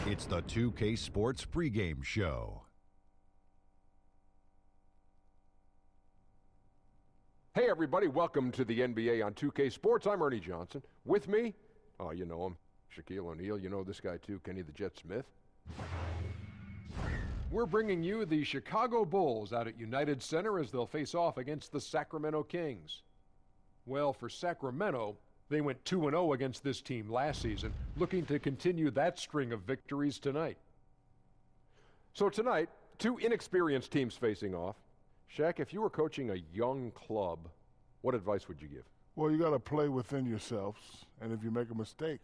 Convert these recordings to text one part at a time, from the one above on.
It's the 2K Sports pregame show. Hey everybody, welcome to the NBA on 2K Sports. I'm Ernie Johnson. With me, oh you know him, Shaquille O'Neal. You know this guy too, Kenny the Jet Smith. We're bringing you the Chicago Bulls out at United Center as they'll face off against the Sacramento Kings. Well, for Sacramento, they went 2-0 against this team last season, looking to continue that string of victories tonight. So tonight, two inexperienced teams facing off. Shaq, if you were coaching a young club, what advice would you give? Well, you got to play within yourselves, and if you make a mistake,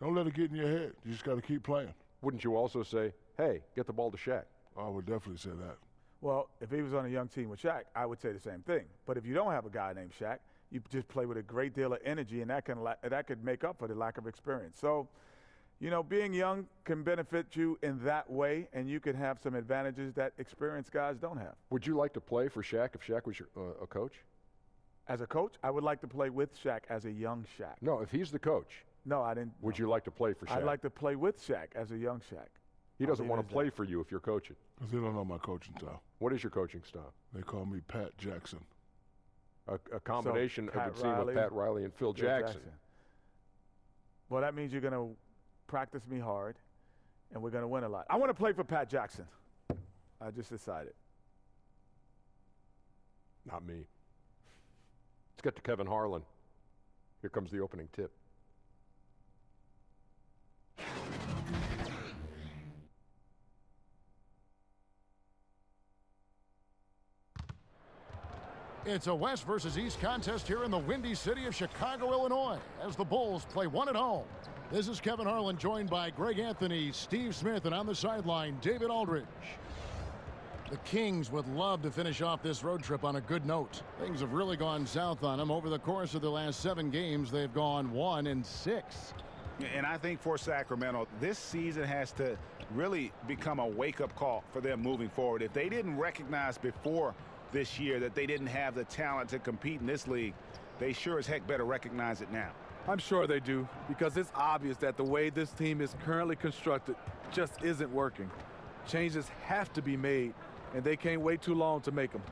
don't let it get in your head. You just got to keep playing. Wouldn't you also say, hey, get the ball to Shaq? I would definitely say that. Well, if he was on a young team with Shaq, I would say the same thing. But if you don't have a guy named Shaq, you just play with a great deal of energy, and that could make up for the lack of experience. So, you know, being young can benefit you in that way, and you can have some advantages that experienced guys don't have. Would you like to play for Shaq if Shaq was your, a coach? As a coach, I would like to play with Shaq as a young Shaq. No, if he's the coach. No, I didn't. Would you like to play for Shaq? I'd like to play with Shaq as a young Shaq. He doesn't want to play for you if you're coaching. Because they don't know my coaching style. What is your coaching style? They call me Pat Jackson. A combination, so it would seem, of Pat Riley and Phil Jackson. Well, that means you're going to practice me hard, and we're going to win a lot. I want to play for Pat Jackson. I just decided. Not me. Let's get to Kevin Harlan. Here comes the opening tip. It's a West versus East contest here in the windy city of Chicago, Illinois, as the Bulls play one at home. This is Kevin Harlan, joined by Greg Anthony, Steve Smith, and on the sideline, David Aldridge. The Kings would love to finish off this road trip on a good note. Things have really gone south on them. Over the course of the last 7 games, they've gone 1-6. And I think for Sacramento, this season has to really become a wake-up call for them moving forward. If they didn't recognize before this year that they didn't have the talent to compete in this league, they sure as heck better recognize it now. I'm sure they do, because it's obvious that the way this team is currently constructed just isn't working. Changes have to be made, and they can't wait too long to make them.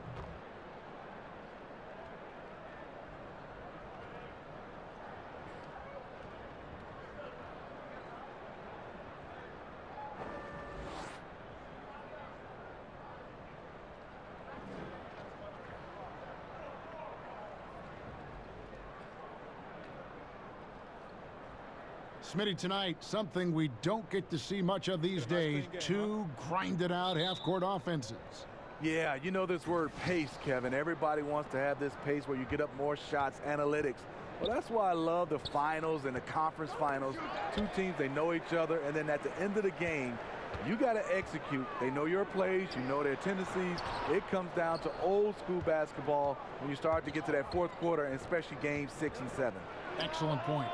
Smitty, tonight, something we don't get to see much of these days, 2 grinded-out half-court offenses. Yeah, you know this word pace, Kevin. Everybody wants to have this pace where you get up more shots, analytics. Well, that's why I love the finals and the conference finals. 2 teams, they know each other, and then at the end of the game, you got to execute. They know your plays, you know their tendencies. It comes down to old-school basketball when you start to get to that fourth quarter, and especially games 6 and 7. Excellent point.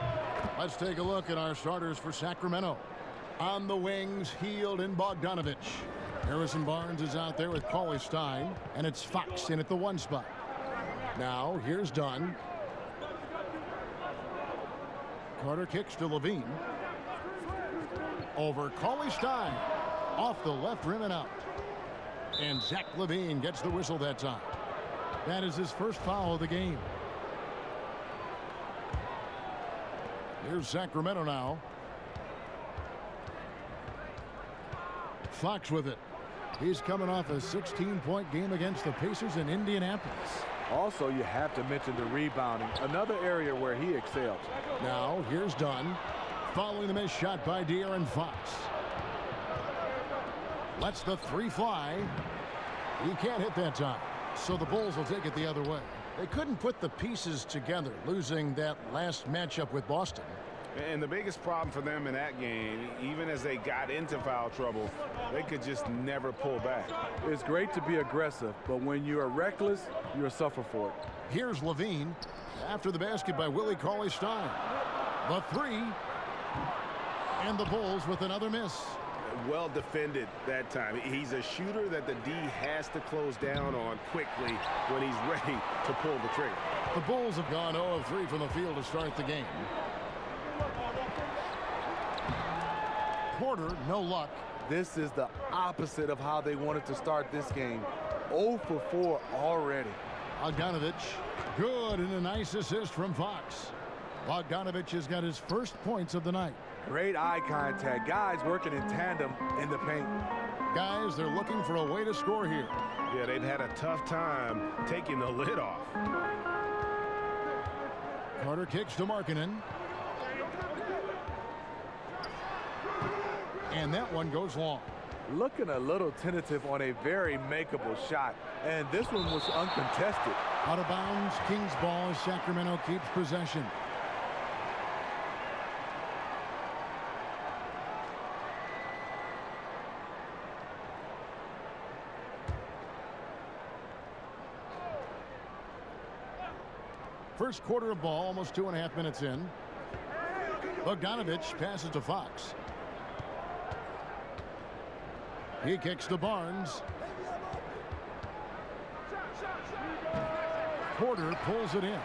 Let's take a look at our starters for Sacramento. On the wings, Hield and Bogdanovich. Harrison Barnes is out there with Cauley Stein, and it's Fox in at the 1 spot. Now, here's Dunn. Carter kicks to Levine. Over Cauley Stein. Off the left rim and out. And Zach Levine gets the whistle that time. That is his first foul of the game. Here's Sacramento now. Fox with it. He's coming off a 16-point game against the Pacers in Indianapolis. Also, you have to mention the rebounding, another area where he excels. Now, here's Dunn. Following the missed shot by De'Aaron Fox. Lets the 3 fly. He can't hit that time. So the Bulls will take it the other way. They couldn't put the pieces together, losing that last matchup with Boston. And the biggest problem for them in that game, even as they got into foul trouble, they could just never pull back. It's great to be aggressive, but when you are reckless, you'll suffer for it. Here's Levine after the basket by Willie Cauley Stein. The 3. And the Bulls with another miss. Well defended that time. He's a shooter that the D has to close down on quickly when he's ready to pull the trigger. The Bulls have gone 0 of 3 from the field to start the game. Porter, no luck. This is the opposite of how they wanted to start this game. 0 for 4 already. Bogdanovich, good, and a nice assist from Fox. Bogdanovich has got his first points of the night. Great eye contact. Guys working in tandem in the paint. Guys, they're looking for a way to score here. Yeah, they've had a tough time taking the lid off. Carter kicks to Markkanen. And that one goes long. Looking a little tentative on a very makeable shot. And this one was uncontested. Out of bounds, Kings ball as Sacramento keeps possession. First quarter of ball, almost 2.5 minutes in. Bogdanovich passes to Fox. He kicks to Barnes. Porter pulls it in.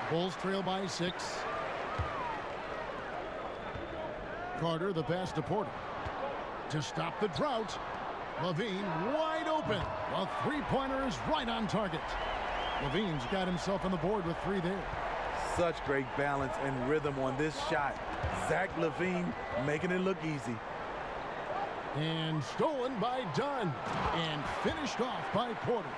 Bulls trail by 6. Carter, the pass to Porter. To stop the drought, Levine wide open. A three-pointer is right on target. Levine's got himself on the board with 3 there. Such great balance and rhythm on this shot. Zach LaVine making it look easy. And stolen by Dunn. And finished off by Porter.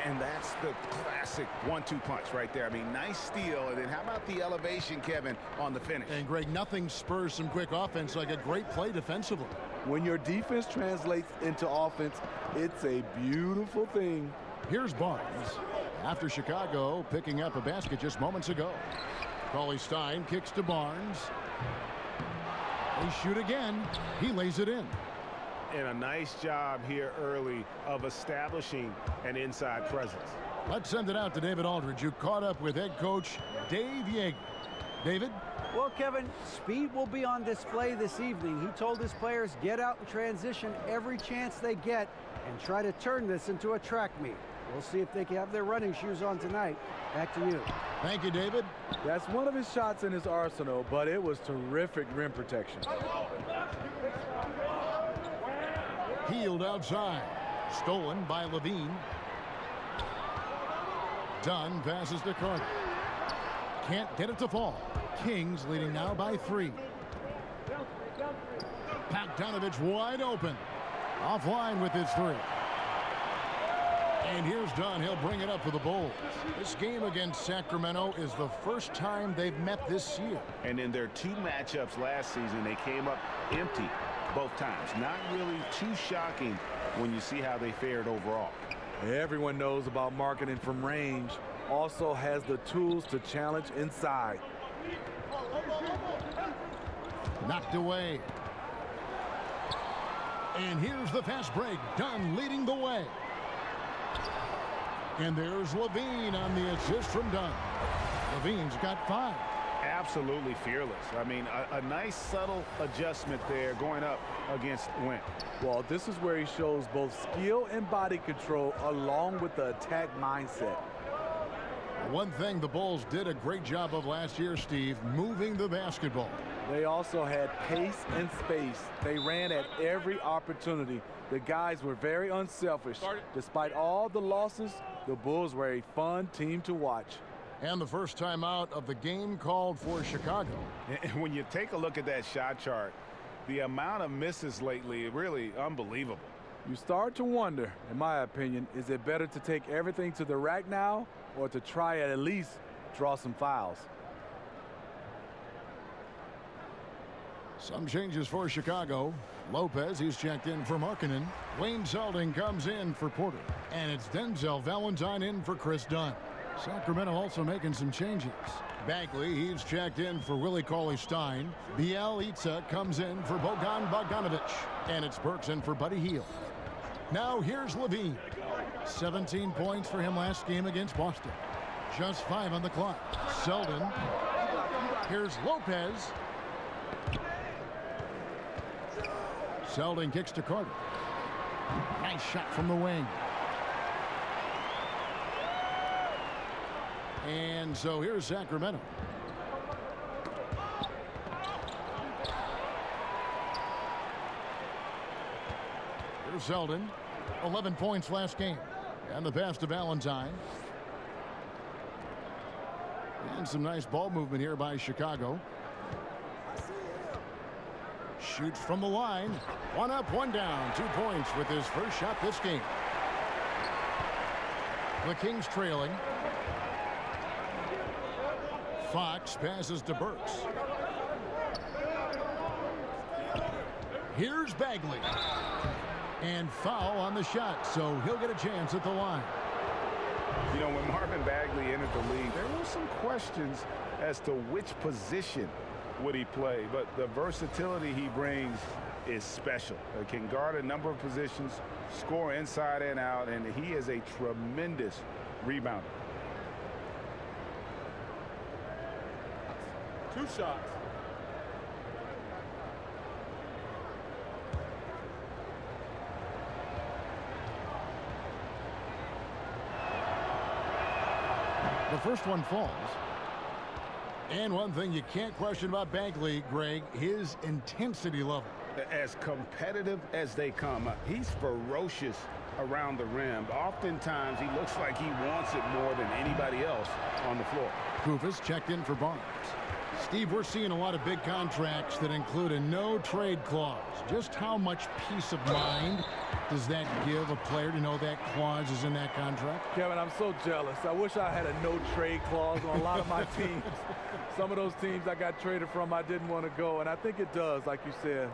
And that's the classic 1-2 punch right there. I mean, nice steal. And then how about the elevation, Kevin, on the finish? And Greg, nothing spurs some quick offense like a great play defensively. When your defense translates into offense, it's a beautiful thing. Here's Barnes. After Chicago picking up a basket just moments ago. Cauley-Stein kicks to Barnes. They shoot again. He lays it in. And a nice job here early of establishing an inside presence. Let's send it out to David Aldridge, who caught up with head coach Dave Yeager. David? Well, Kevin, speed will be on display this evening. He told his players get out and transition every chance they get and try to turn this into a track meet. We'll see if they can have their running shoes on tonight. Back to you. Thank you, David. That's one of his shots in his arsenal, but it was terrific rim protection. Healed outside. Stolen by Levine. Dunn passes to Carter. Can't get it to fall. Kings leading now by 3. Bogdanovich wide open. Offline with his 3. And here's Dunn. He'll bring it up for the Bulls. This game against Sacramento is the first time they've met this year. And in their 2 matchups last season, they came up empty both times. Not really too shocking when you see how they fared overall. Everyone knows about Markkanen from range. Also has the tools to challenge inside. Knocked away. And here's the fast break. Dunn leading the way. And there's Levine on the assist from Dunn. Levine's got 5. Absolutely fearless. I mean, a nice subtle adjustment there going up against Went. Well, this is where he shows both skill and body control along with the attack mindset. One thing the Bulls did a great job of last year, Steve, moving the basketball. They also had pace and space. They ran at every opportunity. The guys were very unselfish. Despite all the losses, the Bulls were a fun team to watch. And the first time out of the game called for Chicago. And when you take a look at that shot chart, the amount of misses lately, really unbelievable. You start to wonder, in my opinion, is it better to take everything to the rack now or to try at least draw some fouls? Some changes for Chicago. Lopez, he's checked in for Markkanen. Wayne Zeldin comes in for Porter. And it's Denzel Valentine in for Chris Dunn. Sacramento also making some changes. Bagley, he's checked in for Willie Cauley-Stein. Bielitsa comes in for Bogan Bogdanovich. And it's Burks in for Buddy Hield. Now here's Levine. 17 points for him last game against Boston. Just 5 on the clock. Zeldin. Here's Lopez. Zeldin kicks to Carter. Nice shot from the wing. And so here's Sacramento. Here's Zeldin. 11 points last game. And the pass to Valentine. And some nice ball movement here by Chicago. Shoots from the line. One up, one down. 2 points with his first shot this game. The Kings trailing. Fox passes to Burks. Here's Bagley. And foul on the shot, so he'll get a chance at the line. You know, when Marvin Bagley entered the league, there were some questions as to which position would he play, but the versatility he brings is special. He can guard a number of positions, score inside and out, and he is a tremendous rebounder. 2 shots. The first one falls. And one thing you can't question about Bagley, Greg, his intensity level. As competitive as they come, he's ferocious around the rim. Oftentimes, he looks like he wants it more than anybody else on the floor. Kufas checked in for Barnes. Steve, we're seeing a lot of big contracts that include a no-trade clause. Just how much peace of mind does that give a player to know that clause is in that contract? Kevin, I'm so jealous. I wish I had a no-trade clause on a lot of my teams. Some of those teams I got traded from, I didn't want to go, and I think it does, like you said,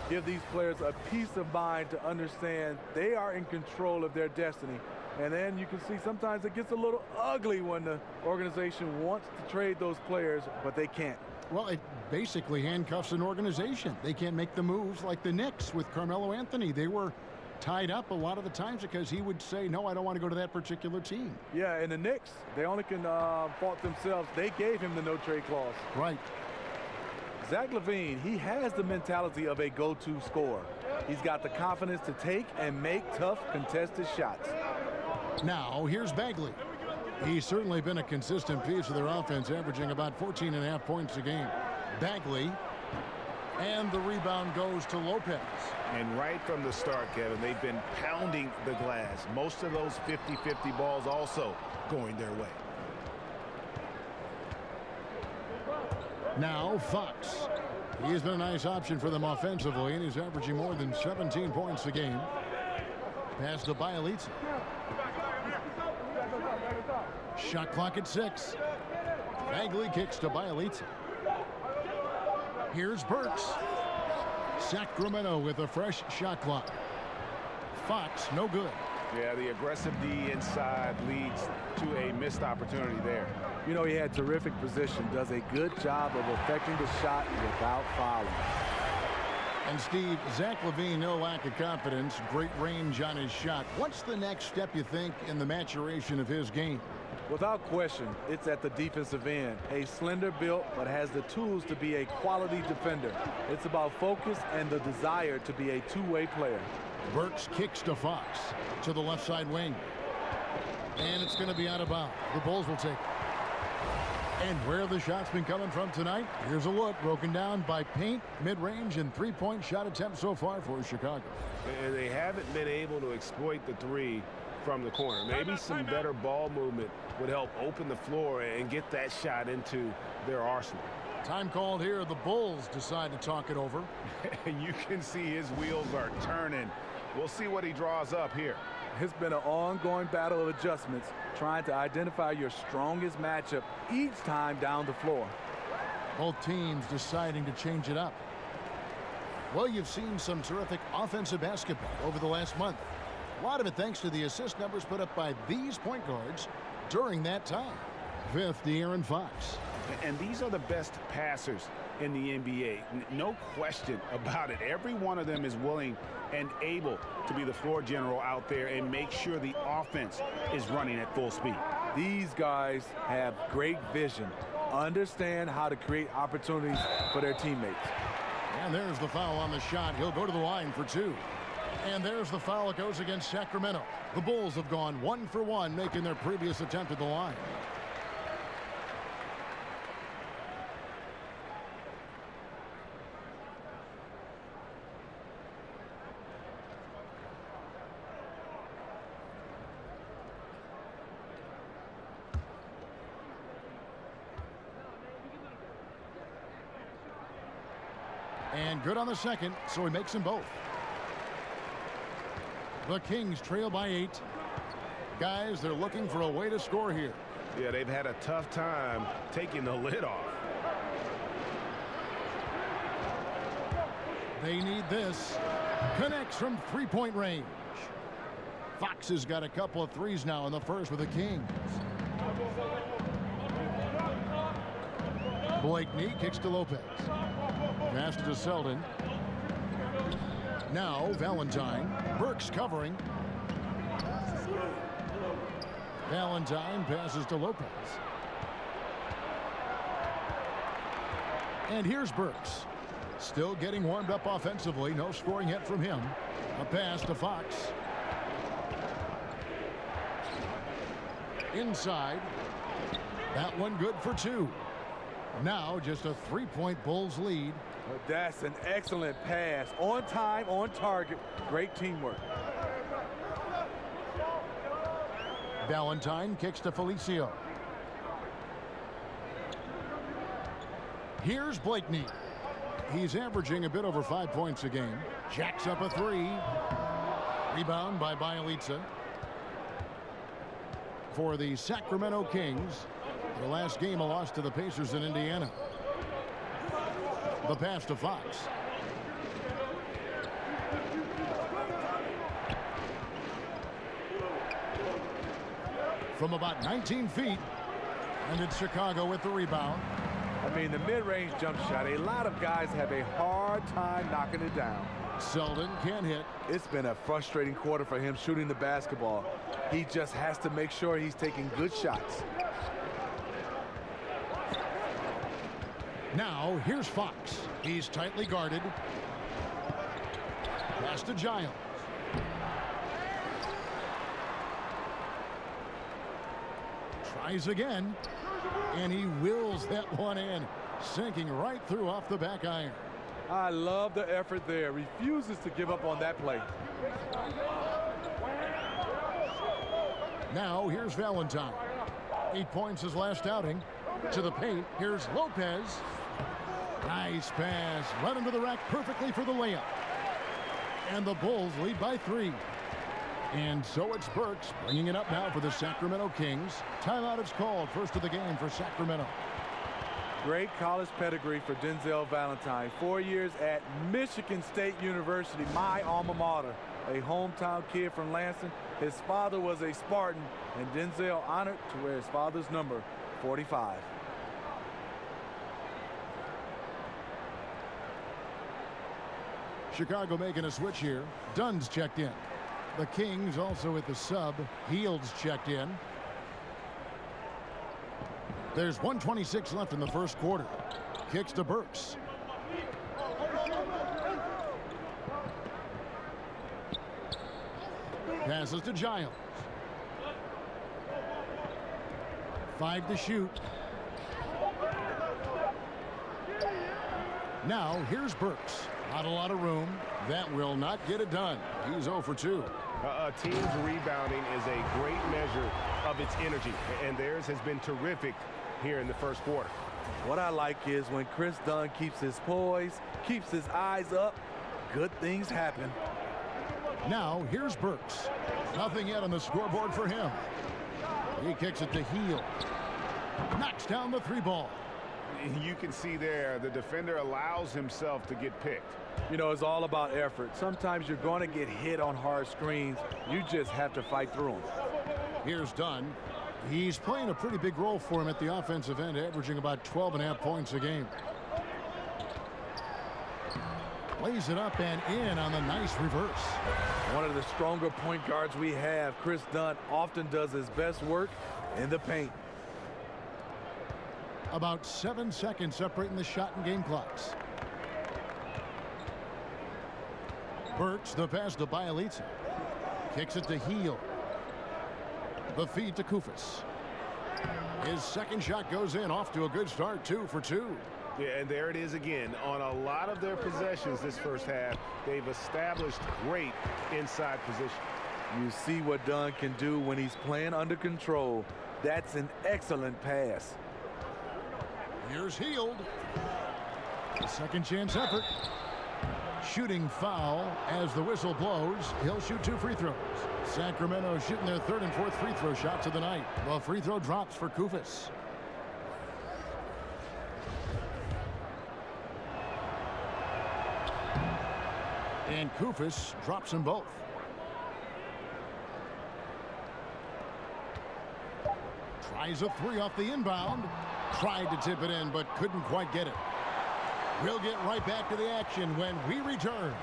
give these players a peace of mind to understand they are in control of their destiny. And then you can see sometimes it gets a little ugly when the organization wants to trade those players, but they can't. Well, it basically handcuffs an organization. They can't make the moves like the Knicks with Carmelo Anthony. They were tied up a lot of the times because he would say, no, I don't want to go to that particular team. Yeah, and the Knicks, they only can fault themselves. They gave him the no-trade clause. Right. Zach LaVine, he has the mentality of a go-to scorer. He's got the confidence to take and make tough contested shots. Now, here's Bagley. He's certainly been a consistent piece of their offense, averaging about 14.5 points a game. Bagley, and the rebound goes to Lopez. And right from the start, Kevin, they've been pounding the glass. Most of those 50-50 balls also going their way. Now Fox. He has been a nice option for them offensively, and he's averaging more than 17 points a game. Pass to Bielitsa. Shot clock at 6. Bagley kicks to Bielitsa. Here's Burks. Sacramento with a fresh shot clock. Fox, no good. Yeah, the aggressive D inside leads to a missed opportunity there. You know, he had terrific position, does a good job of affecting the shot without fouling. And Steve, Zach LaVine, no lack of confidence, great range on his shot. What's the next step, you think, in the maturation of his game? Without question, it's at the defensive end. A slender build, but has the tools to be a quality defender. It's about focus and the desire to be a two-way player. Burks kicks to Fox to the left side wing. And it's going to be out of bounds. The Bulls will take it. And where the shot's been coming from tonight, here's a look broken down by paint, mid-range, and three-point shot attempts so far for Chicago. They haven't been able to exploit the three from the corner. Maybe some better ball movement would help open the floor and get that shot into their arsenal. Time called here. The Bulls decide to talk it over. You can see his wheels are turning. We'll see what he draws up here. It's been an ongoing battle of adjustments, trying to identify your strongest matchup each time down the floor. Both teams deciding to change it up. Well, you've seen some terrific offensive basketball over the last month. A lot of it thanks to the assist numbers put up by these point guards during that time. Fifth, De'Aaron Fox. And these are the best passers in the NBA. No question about it. Every one of them is willing and able to be the floor general out there and make sure the offense is running at full speed. These guys have great vision, understand how to create opportunities for their teammates. And there's the foul on the shot. He'll go to the line for two. And there's the foul that goes against Sacramento. The Bulls have gone 1 for 1, making their previous attempt at the line. And good on the second, so he makes them both. The Kings trail by 8. Guys, they're looking for a way to score here. Yeah, they've had a tough time taking the lid off. They need this. Connects from three-point range. Fox has got a couple of threes now in the first with the Kings. Blakeney kicks to Lopez. Pass to Selden. Now Valentine. Burks covering. Valentine passes to Lopez. And here's Burks. Still getting warmed up offensively. No scoring yet from him. A pass to Fox. Inside. That one good for 2. Now just a 3-point Bulls lead. Well, that's an excellent pass. On time, on target. Great teamwork. Valentine kicks to Felicio. Here's Blakeney. He's averaging a bit over 5 points a game. Jacks up a 3. Rebound by Bielitsa. For the Sacramento Kings, their last game a loss to the Pacers in Indiana. The pass to Fox. From about 19 feet, and it's Chicago with the rebound. I mean, the mid-range jump shot, a lot of guys have a hard time knocking it down. Selden can't hit. It's been a frustrating quarter for him shooting the basketball. He just has to make sure he's taking good shots. Now, here's Fox. He's tightly guarded. Pass to Giles. Tries again. And he wills that one in. Sinking right through off the back iron. I love the effort there. Refuses to give up on that play. Now, here's Valentine. 8 points his last outing. To the paint, here's Lopez. Nice pass. Right into the rack perfectly for the layup. And the Bulls lead by 3. And so it's Burks bringing it up now for the Sacramento Kings. Timeout is called. First of the game for Sacramento. Great college pedigree for Denzel Valentine. 4 years at Michigan State University, my alma mater. A hometown kid from Lansing. His father was a Spartan, and Denzel honored to wear his father's number, 45. Chicago making a switch here. Dunn's checked in. The Kings also at the sub. Heald's checked in. There's 1:26 left in the first quarter. Kicks to Burks. Passes to Giles. 5 to shoot. Now here's Burks. Not a lot of room. That will not get it done. He's 0 for 2. A team's rebounding is a great measure of its energy, and theirs has been terrific here in the first quarter. What I like is when Chris Dunn keeps his poise, keeps his eyes up, good things happen. Now here's Burks. Nothing yet on the scoreboard for him. He kicks it to Hield. Knocks down the 3 ball. You can see there the defender allows himself to get picked. You know, it's all about effort. Sometimes you're going to get hit on hard screens. You just have to fight through them. Here's Dunn. He's playing a pretty big role for him at the offensive end, averaging about 12.5 points a game. Lays it up and in on the nice reverse. One of the stronger point guards we have, Chris Dunn, often does his best work in the paint. About 7 seconds separating the shot and game clocks. Burks, the pass to Bielitsa. Kicks it to Hield. The feed to Kufis. His second shot goes in, off to a good start, 2 for 2. Yeah, and there it is again. On a lot of their possessions this first half, they've established great inside position. You see what Dunn can do when he's playing under control. That's an excellent pass. Here's Hield. Second chance effort. Shooting foul as the whistle blows. He'll shoot 2 free throws. Sacramento shooting their 3rd and 4th free throw shots of the night. The free throw drops for Koufos. And Koufos drops them both. Tries a 3 off the inbound. Tried to tip it in, but couldn't quite get it. We'll get right back to the action when we return.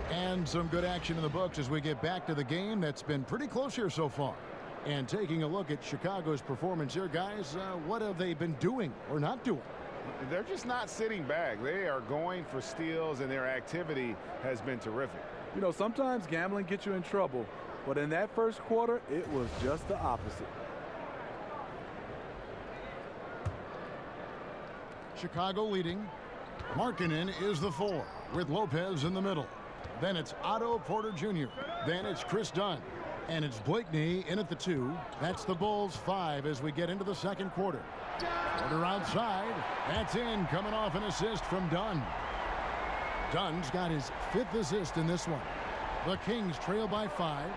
And some good action in the books as we get back to the game that's been pretty close here so far. And taking a look at Chicago's performance here, guys, what have they been doing or not doing? They're just not sitting back. They are going for steals, and their activity has been terrific. You know, sometimes gambling gets you in trouble, but in that first quarter, it was just the opposite. Chicago leading. Markkanen is the 4 with Lopez in the middle. Then it's Otto Porter Jr. Then it's Chris Dunn. And it's Blakeney in at the 2. That's the Bulls 5 as we get into the second quarter. Porter outside. That's in, coming off an assist from Dunn. Dunn's got his 5th assist in this one. The Kings trail by 5.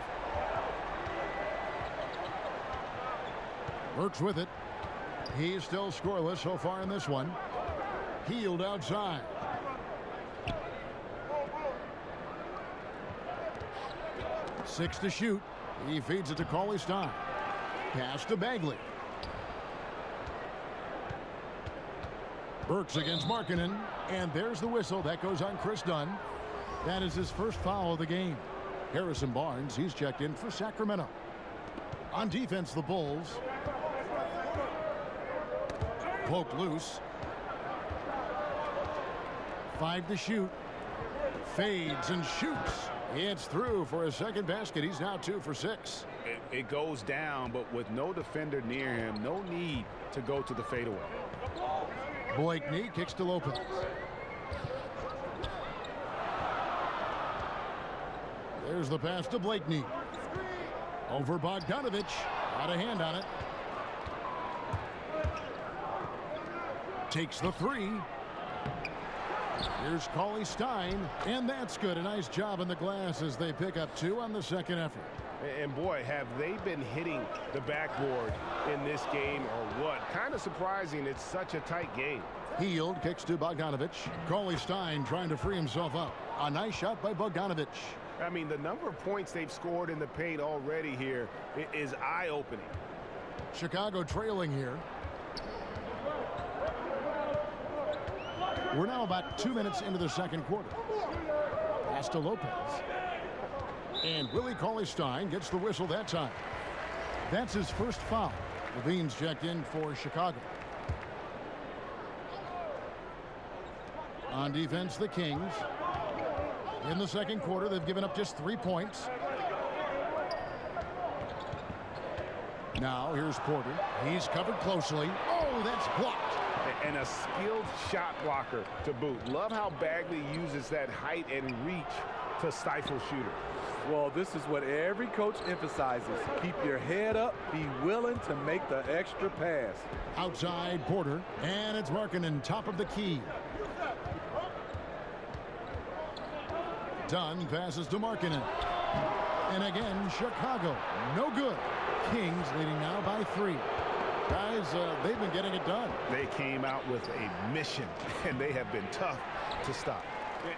Works with it. He's still scoreless so far in this one. Healed outside. Six to shoot. He feeds it to Cauley Stein. Pass to Bagley. Burks against Markkanen. And there's the whistle. That goes on Chris Dunn. That is his first foul of the game. Harrison Barnes, he's checked in for Sacramento. On defense, the Bulls. Poked loose. 5 to shoot. Fades and shoots. It's through for a second basket. He's now 2 for 6. It goes down, but with no defender near him, no need to go to the fadeaway. Blakeney kicks to Lopez. There's the pass to Blakeney. Over Bogdanovich. Got a hand on it. Takes the 3. Here's Cauley Stein, and that's good. A nice job on the glass as they pick up 2 on the second effort. And boy, have they been hitting the backboard in this game or what? Kind of surprising. It's such a tight game. Hield kicks to Bogdanovich. Cauley Stein trying to free himself up. A nice shot by Bogdanovich. I mean, the number of points they've scored in the paint already here is eye-opening. Chicago trailing here. We're now about 2 minutes into the second quarter. Pass to Lopez. And Willie Cauley Stein gets the whistle that time. That's his first foul. Levine's checked in for Chicago. On defense, the Kings. In the second quarter, they've given up just 3 points. Now, here's Porter. He's covered closely. Oh, that's blocked. And a skilled shot blocker to boot. Love how Bagley uses that height and reach to stifle shooters. Well, this is what every coach emphasizes. Keep your head up. Be willing to make the extra pass. Outside Porter. And it's Markkanen, top of the key. Dunn passes to Markkanen. And again, Chicago. No good. Kings leading now by 3. Guys, they've been getting it done. They came out with a mission, and they have been tough to stop.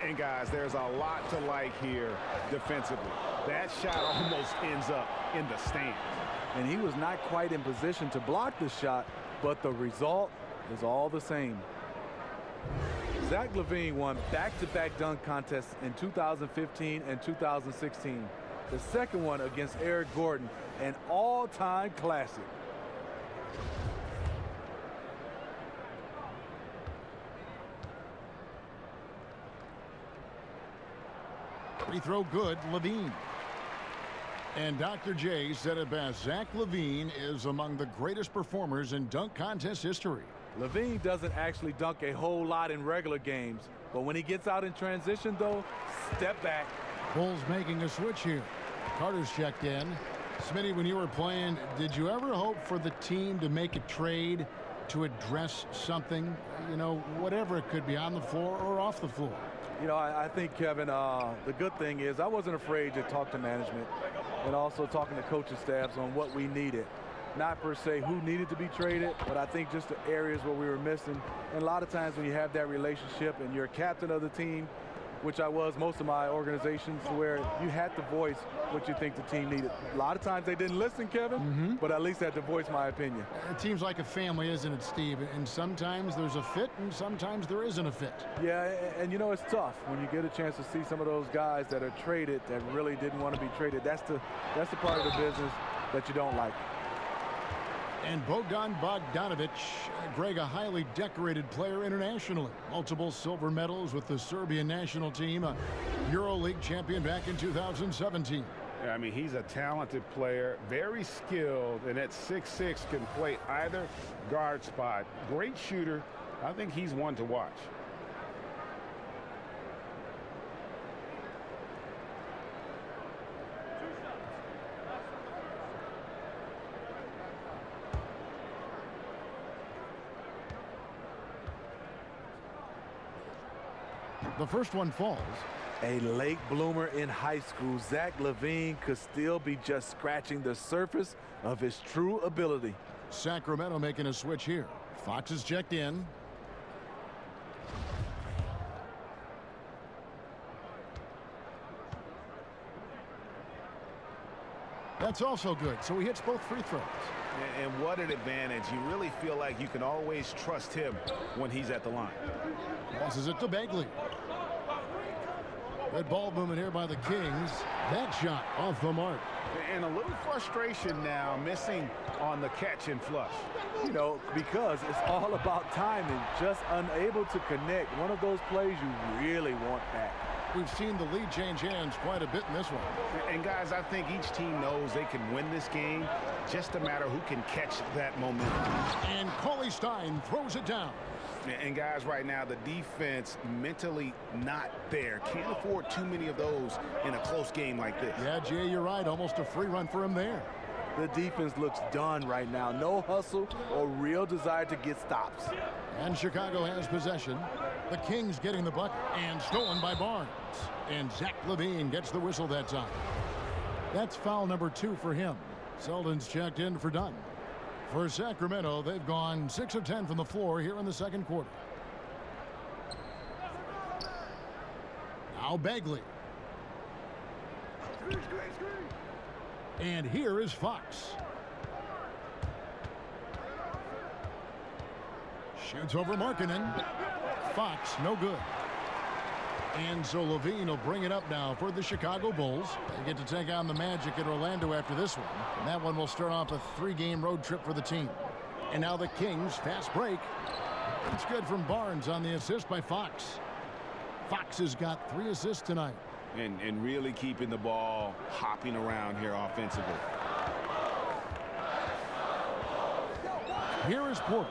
And, guys, there's a lot to like here defensively. That shot almost ends up in the stand. And he was not quite in position to block the shot, but the result is all the same. Zach LaVine won back-to-back dunk contests in 2015 and 2016. The second one against Eric Gordon, an all-time classic. Free throw good, Levine. And Dr. J said it best. Zach LaVine is among the greatest performers in dunk contest history. LaVine doesn't actually dunk a whole lot in regular games, but when he gets out in transition, though, step back. Bulls making a switch here. Carter's checked in. Smitty, when you were playing, did you ever hope for the team to make a trade to address something, you know, whatever it could be, on the floor or off the floor? You know, I think, Kevin, the good thing is I wasn't afraid to talk to management and also talking to coaching staffs on what we needed. Not per se who needed to be traded, but I think just the areas where we were missing. And a lot of times when you have that relationship and you're a captain of the team, which I was most of my organizations, where you had to voice what you think the team needed. A lot of times they didn't listen, Kevin, but at least I had to voice my opinion. It seems like a family, isn't it, Steve? And sometimes there's a fit and sometimes there isn't a fit. Yeah, and you know, it's tough when you get a chance to see some of those guys that are traded that really didn't want to be traded. That's the part of the business that you don't like. And Bogdan Bogdanovic, Greg, a highly decorated player internationally. Multiple silver medals with the Serbian national team, a EuroLeague champion back in 2017. Yeah, I mean, he's a talented player, very skilled, and at 6'6" can play either guard spot. Great shooter. I think he's one to watch. The first one falls. A late bloomer in high school, Zach LaVine could still be just scratching the surface of his true ability. Sacramento making a switch here. Fox is checked in. That's also good, so he hits both free throws. And what an advantage. You really feel like you can always trust him when he's at the line. Passes it to Bagley. Red ball movement here by the Kings. That shot off the mark. And a little frustration now, missing on the catch and flush. You know, because it's all about timing, just unable to connect. One of those plays you really want back. We've seen the lead change hands quite a bit in this one. And guys, I think each team knows they can win this game. Just a matter who can catch that momentum. And Cauley Stein throws it down. And guys, right now, the defense mentally not there. Can't afford too many of those in a close game like this. Yeah, Jay, you're right. Almost a free run for him there. The defense looks done right now. No hustle or real desire to get stops. And Chicago has possession. The Kings getting the bucket and stolen by Barnes. And Zach LaVine gets the whistle that time. That's foul number 2 for him. Selden's checked in for Dunn. For Sacramento, they've gone 6 of 10 from the floor here in the second quarter. Now Bagley. And here is Fox. Shoots over Markkanen. Fox, no good. And so LaVine will bring it up now for the Chicago Bulls. They get to take on the Magic at Orlando after this one. And that one will start off a 3-game road trip for the team. And now the Kings, fast break. It's good from Barnes on the assist by Fox. Fox has got 3 assists tonight. And really keeping the ball hopping around here offensively. Here is Porter.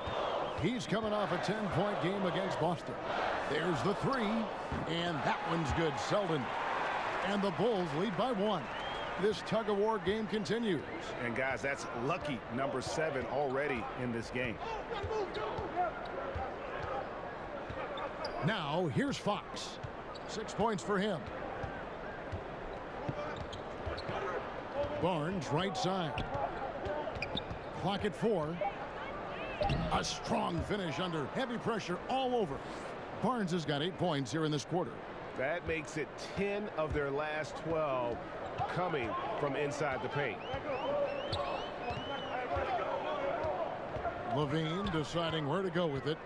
He's coming off a 10-point game against Boston. There's the 3, and that one's good. Selden. And the Bulls lead by 1. This tug-of-war game continues. And guys, that's lucky number 7 already in this game. Now here's Fox. 6 points for him. Barnes right side. Clock at 4. A strong finish under heavy pressure all over. Barnes has got 8 points here in this quarter. That makes it 10 of their last 12 coming from inside the paint. LaVine deciding where to go with it.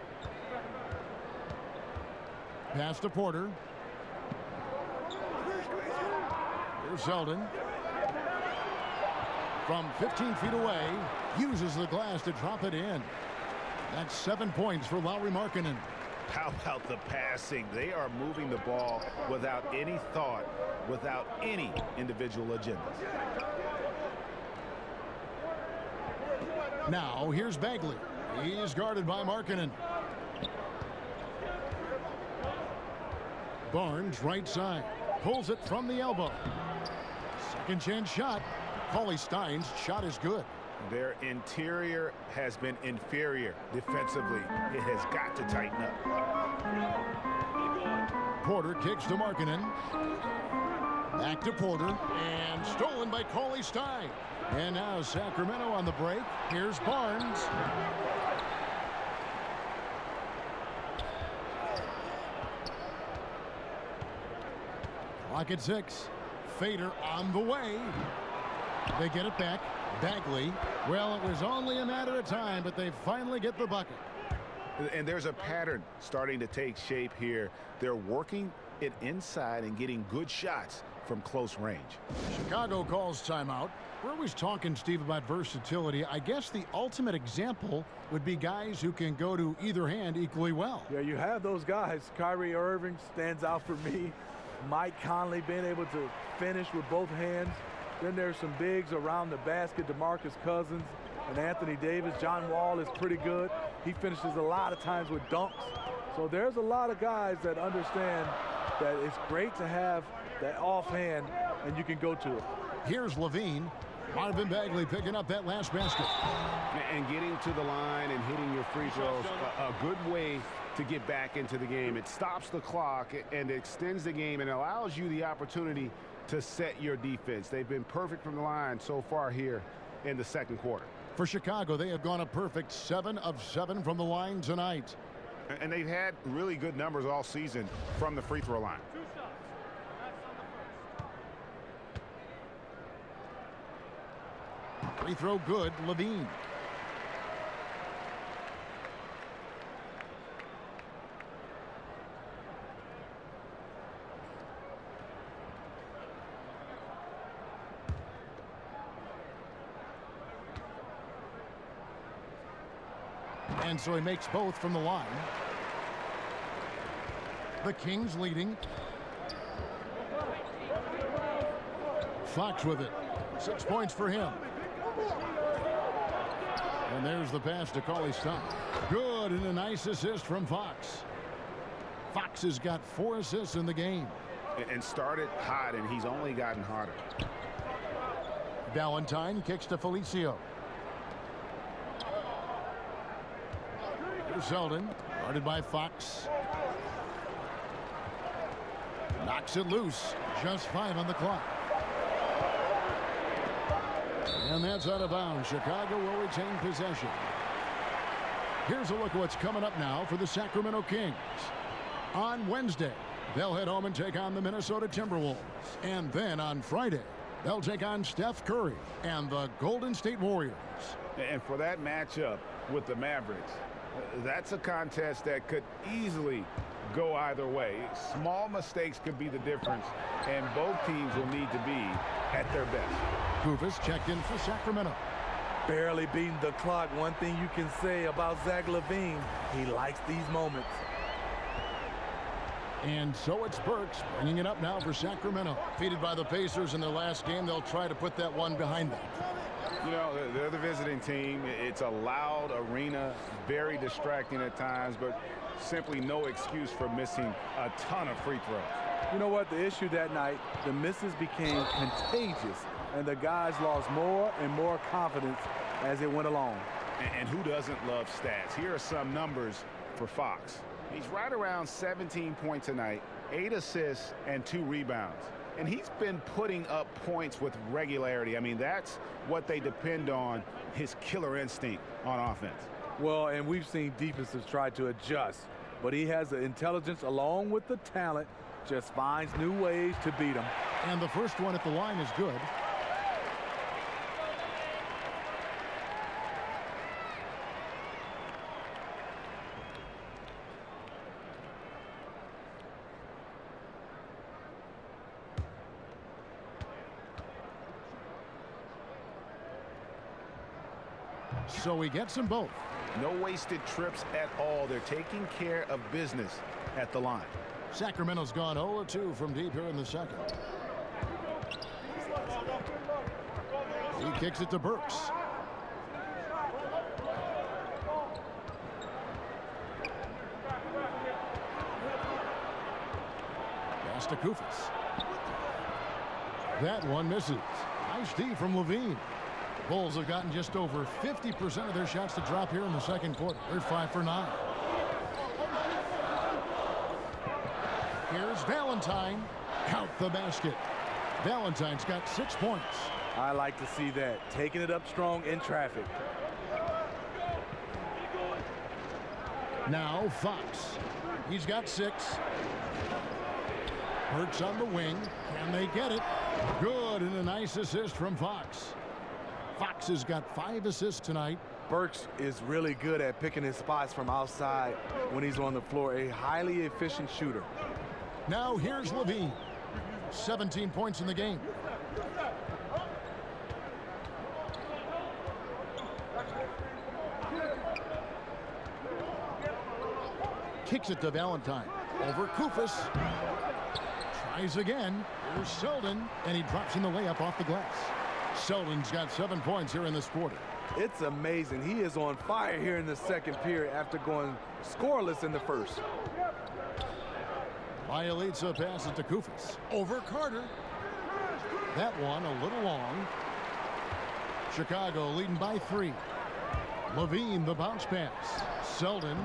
Pass to Porter. Here's Selden. From 15 feet away, uses the glass to drop it in. That's 7 points for Lauri Markkanen. How about the passing? They are moving the ball without any thought, without any individual agendas. Now here's Bagley. He's guarded by Markkanen. Barnes right side. Pulls it from the elbow. Second chance shot. Cauley Stein's shot is good. Their interior has been inferior defensively. It has got to tighten up. Porter kicks to Markkanen. Back to Porter. And stolen by Cauley Stein. And now Sacramento on the break. Here's Barnes. Clock at 6. Fader on the way. They get it back. Bagley. Well, it was only a matter of time, but they finally get the bucket. And there's a pattern starting to take shape here. They're working it inside and getting good shots from close range. Chicago calls timeout. We're always talking, Steve, about versatility. I guess the ultimate example would be guys who can go to either hand equally well. Yeah, you have those guys. Kyrie Irving stands out for me. Mike Conley being able to finish with both hands. Then there's some bigs around the basket, DeMarcus Cousins and Anthony Davis. John Wall is pretty good. He finishes a lot of times with dunks. So there's a lot of guys that understand that it's great to have that offhand and you can go to it. Here's Levine. Marvin Bagley picking up that last basket. And getting to the line and hitting your free throws, a good way to get back into the game. It stops the clock and extends the game and allows you the opportunity to set your defense. They've been perfect from the line so far here in the second quarter. For Chicago, they have gone a perfect 7 of 7 from the line tonight. And they've had really good numbers all season from the free throw line. Free throw good, Levine. And so he makes both from the line. The Kings leading. Fox with it. 6 points for him. And there's the pass to Cauley Stein. Good, and a nice assist from Fox. Fox has got 4 assists in the game. And started hot, and he's only gotten hotter. Valentine kicks to Felicio. Here's Selden, guarded by Fox. Knocks it loose. Just 5 on the clock. And that's out of bounds. Chicago will retain possession. Here's a look at what's coming up now for the Sacramento Kings. On Wednesday, they'll head home and take on the Minnesota Timberwolves. And then on Friday, they'll take on Steph Curry and the Golden State Warriors. And for that matchup with the Mavericks, that's a contest that could easily go either way. Small mistakes could be the difference, and both teams will need to be at their best. Kufis checked in for Sacramento. Barely beating the clock. One thing you can say about Zach LaVine, he likes these moments. And so it's Burks bringing it up now for Sacramento. Defeated by the Pacers in their last game, they'll try to put that one behind them. You know, they're the visiting team. It's a loud arena, very distracting at times, but simply no excuse for missing a ton of free throws. You know what? The issue that night, the misses became contagious, and the guys lost more and more confidence as it went along. And who doesn't love stats? Here are some numbers for Fox. He's right around 17 points tonight, 8 assists, and 2 rebounds. And he's been putting up points with regularity. I mean, that's what they depend on, his killer instinct on offense. Well, and we've seen defenses try to adjust, but he has the intelligence along with the talent, just finds new ways to beat them. And the first one at the line is good. So he gets them both. No wasted trips at all. They're taking care of business at the line. Sacramento's gone 0-2 from deep here in the second. He kicks it to Burks. Pass to Kufis. That one misses. Nice D from Levine. Bulls have gotten just over 50% of their shots to drop here in the second quarter. They're 5 for 9. Here's Valentine. Count the basket. Valentine's got 6 points. I like to see that. Taking it up strong in traffic. Now Fox. He's got 6. Burks on the wing. Can they get it? Good, and a nice assist from Fox. Fox has got 5 assists tonight. Burks is really good at picking his spots from outside when he's on the floor. A highly efficient shooter. Now here's Levine. 17 points in the game. Kicks it to Valentine. Over Kufis. Tries again. Here's Selden, and he drops in the layup off the glass. Selden's got 7 points here in this quarter. It's amazing. He is on fire here in the second period after going scoreless in the first. MyLeague passes to Kufis. Over Carter. That one a little long. Chicago leading by 3. Levine, the bounce pass. Selden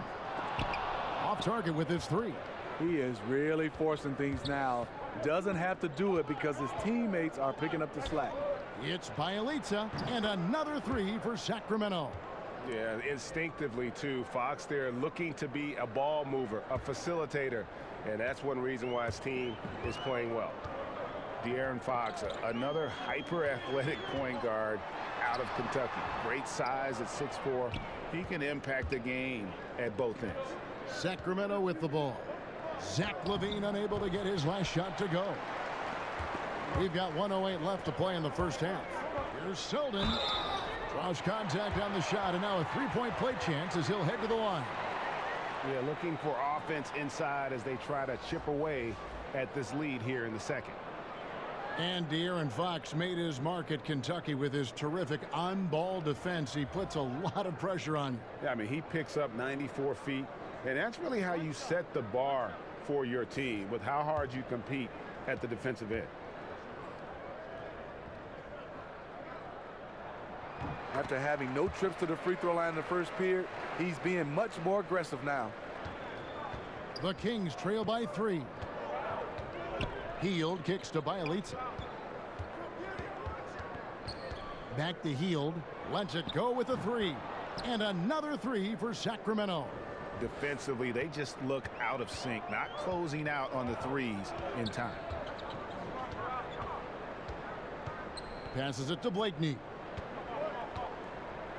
off target with his 3. He is really forcing things now. Doesn't have to do it because his teammates are picking up the slack. It's Bielitsa, and another 3 for Sacramento. Yeah, instinctively, too. Fox there looking to be a ball mover, a facilitator, and that's one reason why his team is playing well. De'Aaron Fox, another hyper-athletic point guard out of Kentucky. Great size at 6'4". He can impact the game at both ends. Sacramento with the ball. Zach Levine unable to get his last shot to go. We've got 1:08 left to play in the first half. Here's Selden. Draws contact on the shot, and now a 3-point play chance as he'll head to the line. Yeah, looking for offense inside as they try to chip away at this lead here in the second. And De'Aaron Fox made his mark at Kentucky with his terrific on-ball defense. He puts a lot of pressure on you. Yeah, I mean, he picks up 94 feet, and that's really how you set the bar for your team, with how hard you compete at the defensive end. After having no trips to the free throw line in the first period, he's being much more aggressive now. The Kings trail by 3. Hield kicks to Bielitsa. Back to Hield. Lets it go with a 3. And another 3 for Sacramento. Defensively, they just look out of sync, not closing out on the threes in time. Passes it to Blakeney.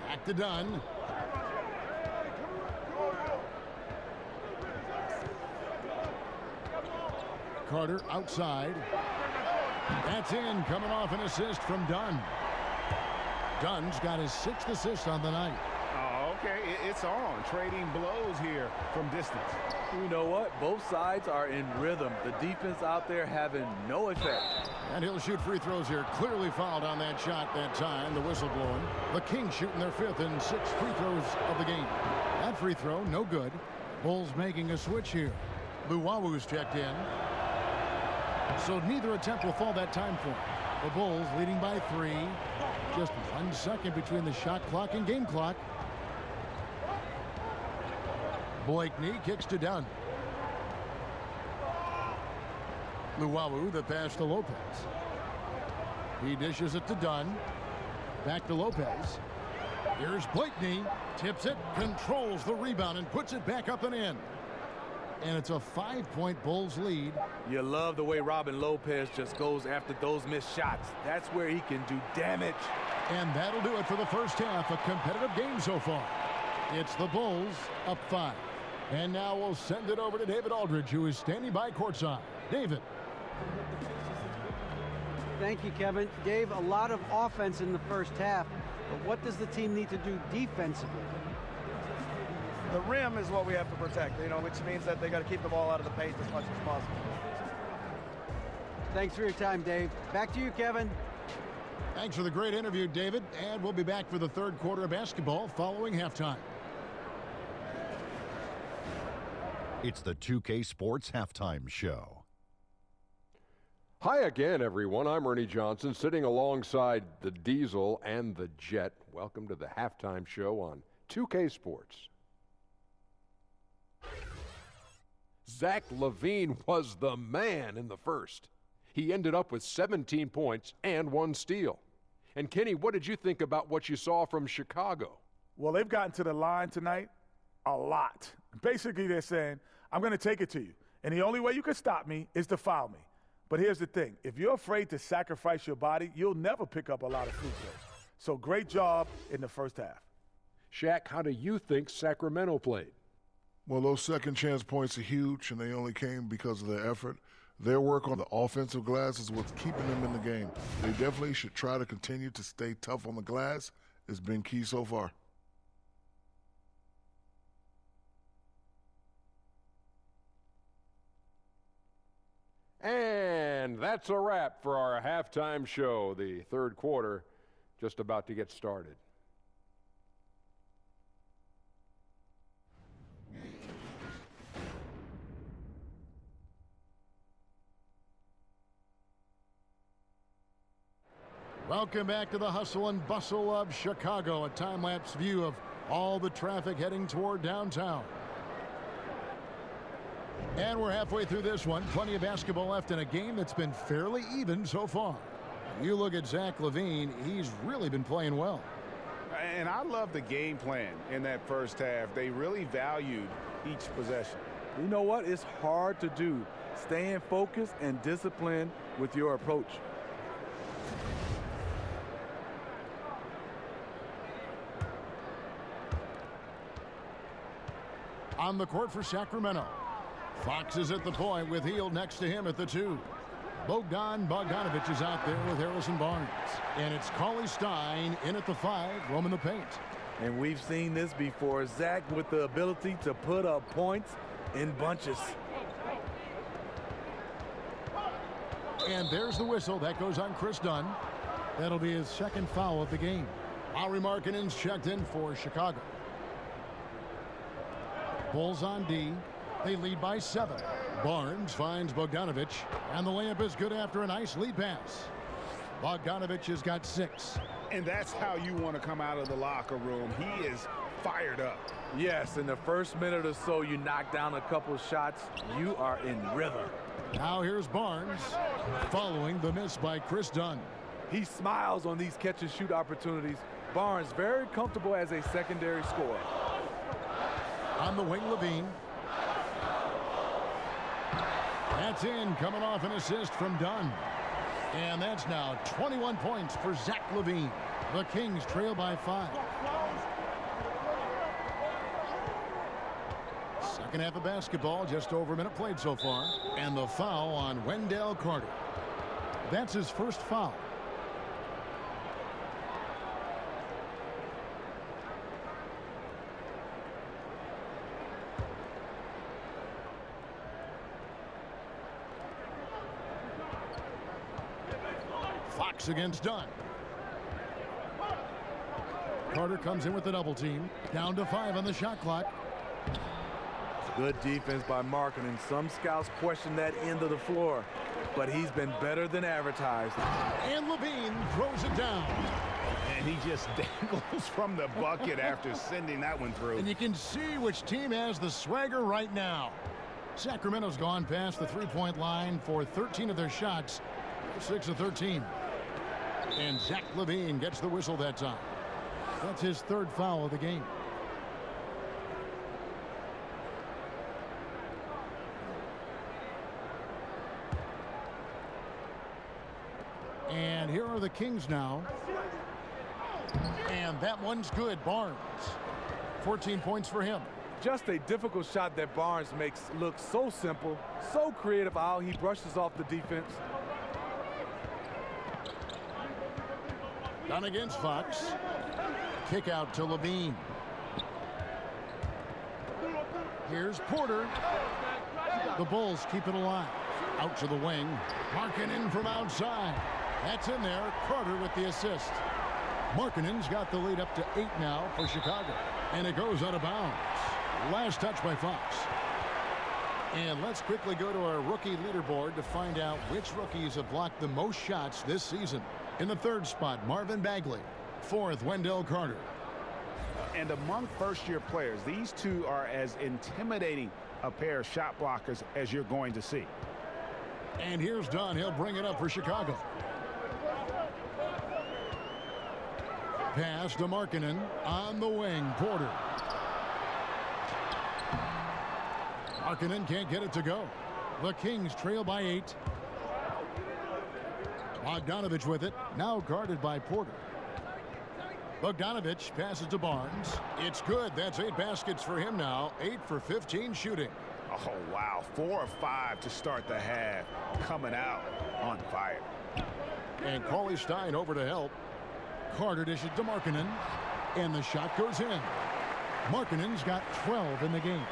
Back to Dunn. Carter outside. That's in, coming off an assist from Dunn. Dunn's got his 6th assist on the night. Oh, okay, it's on. Trading blows here from distance. You know what? Both sides are in rhythm. The defense out there having no effect. And he'll shoot free throws here. Clearly fouled on that shot that time. The whistle blowing. The Kings shooting their 5th and 6th free throws of the game. That free throw, no good. Bulls making a switch here. Luwawu's checked in. So neither attempt will fall that time for him. The Bulls leading by 3. Just 1 second between the shot clock and game clock. Blakeney kicks to Dunn. Luwawu, the pass to Lopez. He dishes it to Dunn. Back to Lopez. Here's Blakeney. Tips it, controls the rebound, and puts it back up and in. And it's a 5-point Bulls lead. You love the way Robin Lopez just goes after those missed shots. That's where he can do damage. And that'll do it for the first half. A competitive game so far. It's the Bulls up 5. And now we'll send it over to David Aldridge, who is standing by courtside. David. Thank you, Kevin. Dave, a lot of offense in the first half, but what does the team need to do defensively? The rim is what we have to protect, which means that they got to keep the ball out of the paint as much as possible. Thanks for your time, Dave. Back to you, Kevin. Thanks for the great interview, David. And we'll be back for the third quarter of basketball following halftime. It's the 2K Sports Halftime Show. Hi again, everyone. I'm Ernie Johnson, sitting alongside the Diesel and the Jet. Welcome to the halftime show on 2K Sports. Zach LaVine was the man in the first. He ended up with 17 points and 1 steal. And Kenny, what did you think about what you saw from Chicago? Well, they've gotten to the line tonight a lot. Basically, they're saying, I'm going to take it to you. And the only way you can stop me is to foul me. But here's the thing. If you're afraid to sacrifice your body, you'll never pick up a lot of free throws. So great job in the first half. Shaq, how do you think Sacramento played? Well, those second chance points are huge, and they only came because of their effort. Their work on the offensive glass is what's keeping them in the game. They definitely should try to continue to stay tough on the glass. It's been key so far. And that's a wrap for our halftime show. The third quarter just about to get started. Welcome back to the hustle and bustle of Chicago, a time-lapse view of all the traffic heading toward downtown. And we're halfway through this one. Plenty of basketball left in a game that's been fairly even so far. You look at Zach LaVine, he's really been playing well. And I love the game plan in that first half. They really valued each possession. You know what? It's hard to do. Staying focused and disciplined with your approach. On the court for Sacramento. Fox is at the point with Hield next to him at the 2. Bogdanovich is out there with Harrison Barnes. And it's Cauley Stein in at the 5, roaming the paint. And we've seen this before. Zach with the ability to put up points in bunches. And there's the whistle. That goes on Chris Dunn. That'll be his second foul of the game. Lauri Markkanen's checked in for Chicago. Bulls on D. They lead by 7. Barnes finds Bogdanovich, and the layup is good after a nice lead pass. Bogdanovich has got 6. And that's how you want to come out of the locker room. He is fired up. Yes, in the first minute or so, you knock down a couple shots, you are in rhythm. Now here's Barnes, following the miss by Chris Dunn. He smiles on these catch-and-shoot opportunities. Barnes very comfortable as a secondary scorer. On the wing, LaVine. That's in, coming off an assist from Dunn. And that's now 21 points for Zach LaVine. The Kings trail by 5. Second half of basketball, just over a minute played so far. And the foul on Wendell Carter. That's his first foul. Fox against Dunn. Carter comes in with the double team. Down to 5 on the shot clock. Good defense by Markkanen. Some scouts question that end of the floor, but he's been better than advertised. And LaVine throws it down. And he just dangles from the bucket after sending that one through. And you can see which team has the swagger right now. Sacramento's gone past the three-point line for 13 of their shots. 6 of 13. And Zach LaVine gets the whistle that time. That's his third foul of the game. And here are the Kings now. And that one's good. Barnes. 14 points for him. Just a difficult shot that Barnes makes look so simple, so creative how he brushes off the defense. Done against Fox. Kick out to LaVine. Here's Porter. The Bulls keep it alive. Out to the wing. Markkanen from outside. That's in there. Carter with the assist. Markkanen's got the lead up to 8 now for Chicago. And it goes out of bounds. Last touch by Fox. And let's quickly go to our rookie leaderboard to find out which rookies have blocked the most shots this season. In the 3rd spot, Marvin Bagley. 4th, Wendell Carter. And among first-year players, these two are as intimidating a pair of shot blockers as you're going to see. And here's Dunn. He'll bring it up for Chicago. Pass to Markkanen on the wing. Porter. Markkanen can't get it to go. The Kings trail by 8. Bogdanovich with it. Now guarded by Porter. Bogdanovich passes to Barnes. It's good. That's 8 baskets for him now. 8 for 15 shooting. Oh, wow. 4 of 5 to start the half. Coming out on fire. And Cauley Stein over to help. Carter dishes to Markkanen. And the shot goes in. Markkanen's got 12 in the game.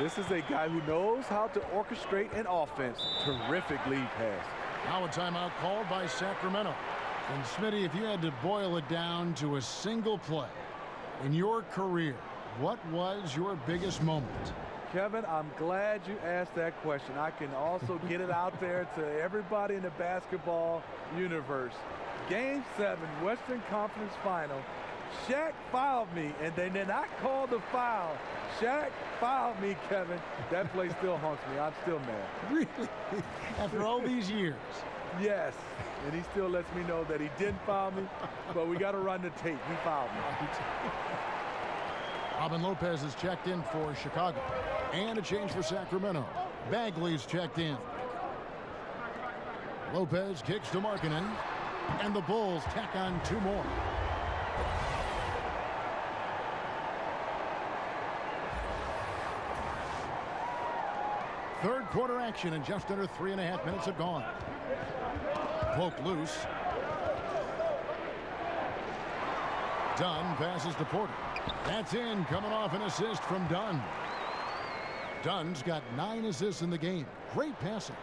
This is a guy who knows how to orchestrate an offense. Terrific lead pass. Now a timeout called by Sacramento. And Smitty, if you had to boil it down to a single play in your career, what was your biggest moment? Kevin, I'm glad you asked that question. I can also get it out there to everybody in the basketball universe. Game 7, Western Conference Final. Shaq fouled me, and they did not call the foul. Shaq fouled me, Kevin. That play still haunts me. I'm still mad. Really? After all these years? Yes. And he still lets me know that he didn't foul me, but we got to run the tape. He fouled me. Robin Lopez is checked in for Chicago. And a change for Sacramento. Bagley's checked in. Lopez kicks to Markkanen. And the Bulls tack on 2 more. Third quarter action, and just under 3.5 minutes have gone. Poke loose. Dunn passes to Porter. That's in, coming off an assist from Dunn. Dunn's got 9 assists in the game. Great passing.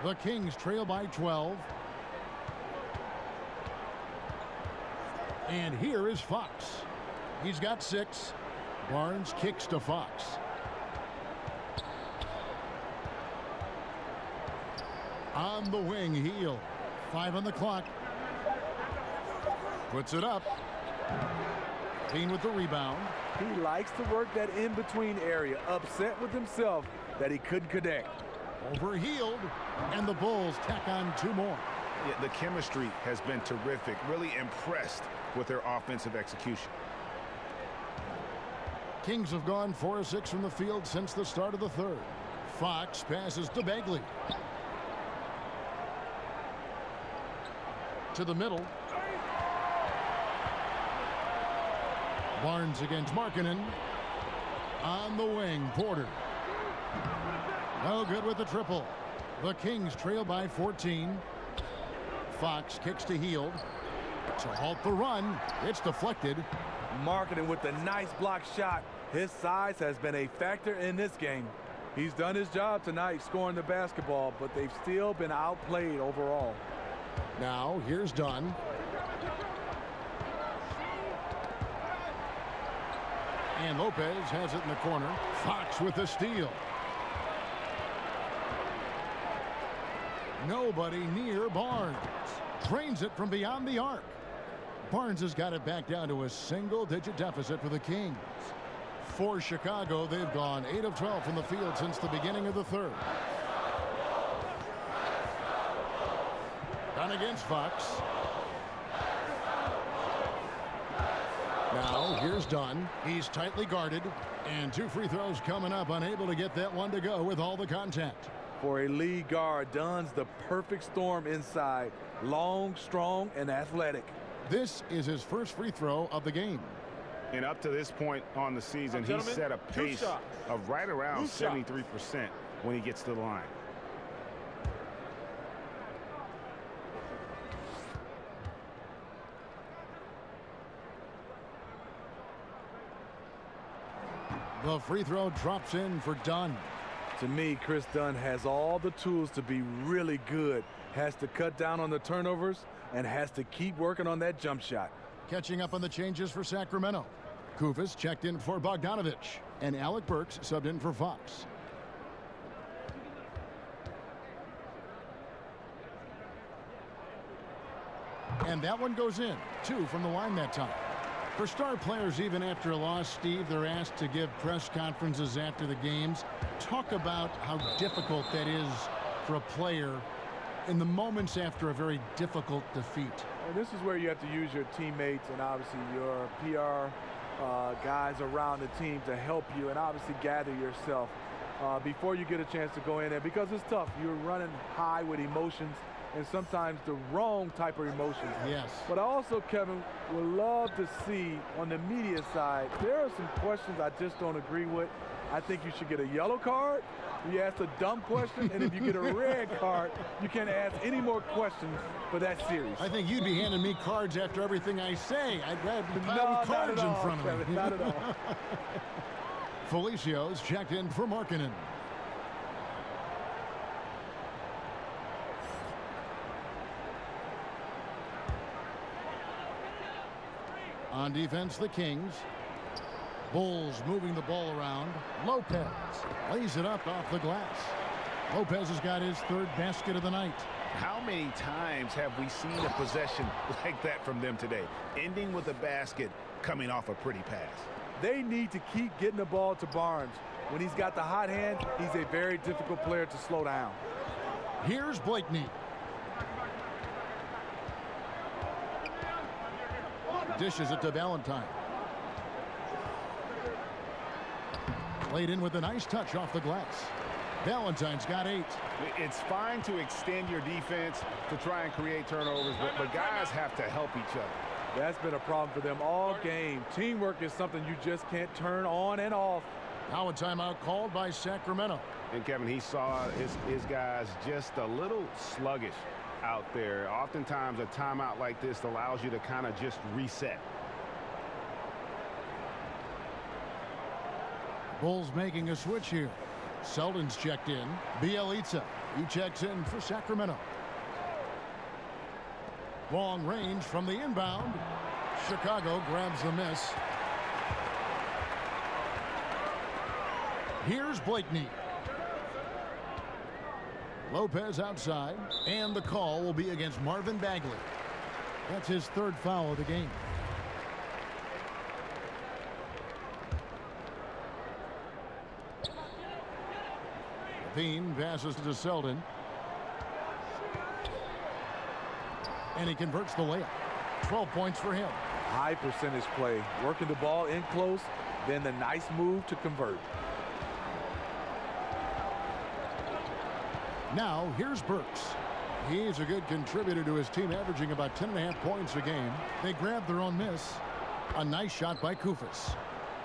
The Kings trail by 12. And here is Fox. He's got 6. Barnes kicks to Fox. On the wing, Heel. 5 on the clock. Puts it up. Dean with the rebound. He likes to work that in-between area. Upset with himself that he couldn't connect. Overhealed. And the Bulls tack on 2 more. Yeah, the chemistry has been terrific. Really impressed with their offensive execution. Kings have gone 4 of 6 from the field since the start of the 3rd. Fox passes to Bagley. To the middle. Barnes against Markkanen. On the wing, Porter. No good with the triple. The Kings trail by 14. Fox kicks to Hield. To halt the run. It's deflected. Markkanen with the nice block shot. His size has been a factor in this game. He's done his job tonight scoring the basketball, but they've still been outplayed overall. Now, here's Dunn. And Lopez has it in the corner. Fox with the steal. Nobody near Barnes. Drains it from beyond the arc. Barnes has got it back down to a single-digit deficit for the Kings. For Chicago, they've gone 8 of 12 from the field since the beginning of the 3rd. Dunn against Fox. Now, here's Dunn. He's tightly guarded. And 2 free throws coming up. Unable to get that one to go with all the contact. For a lead guard, Dunn's the perfect storm inside. Long, strong, and athletic. This is his first free throw of the game. And up to this point on the season, he's set a pace of right around 73% when he gets to the line. The free throw drops in for Dunn. To me, Chris Dunn has all the tools to be really good. Has to cut down on the turnovers and has to keep working on that jump shot. Catching up on the changes for Sacramento. Kufis checked in for Bogdanovich, and Alec Burks subbed in for Fox. And that one goes in. 2 from the line that time. For star players, even after a loss, Steve, they're asked to give press conferences after the games. Talk about how difficult that is for a player in the moments after a very difficult defeat. And this is where you have to use your teammates and obviously your PR guys around the team to help you and obviously gather yourself before you get a chance to go in there, because it's tough. You're running high with emotions and sometimes the wrong type of emotions. Yes. But I also, Kevin, would love to see on the media side, there are some questions I just don't agree with. I think you should get a yellow card. You ask a dumb question, and if you get a red card, you can't ask any more questions for that series. I think you'd be handing me cards after everything I say. I'd have cards in front of Kevin, me. not at all. Felicio's checked in for Markkanen. On defense, the Kings. Bulls moving the ball around. Lopez lays it up off the glass. Lopez has got his 3rd basket of the night. How many times have we seen a possession like that from them today? Ending with a basket, coming off a pretty pass. They need to keep getting the ball to Barnes. When he's got the hot hand, he's a very difficult player to slow down. Here's Blakeney. Dishes it to Valentine. Played in with a nice touch off the glass. Valentine's got 8. It's fine to extend your defense to try and create turnovers, but guys have to help each other. That's been a problem for them all game. Teamwork is something you just can't turn on and off. Now a timeout called by Sacramento. And Kevin, he saw his guys just a little sluggish out there. Oftentimes a timeout like this allows you to kind of just reset. Bulls making a switch here. Selden's checked in. Bielitsa, he checks in for Sacramento. Long range from the inbound. Chicago grabs the miss. Here's Blakeney. Lopez outside, and the call will be against Marvin Bagley. That's his 3rd foul of the game. Levine passes to Selden. And he converts the layup. 12 points for him. High percentage play. Working the ball in close, then the nice move to convert. Now, here's Burks. He's a good contributor to his team, averaging about 10.5 points a game. They grab their own miss. A nice shot by Kufis.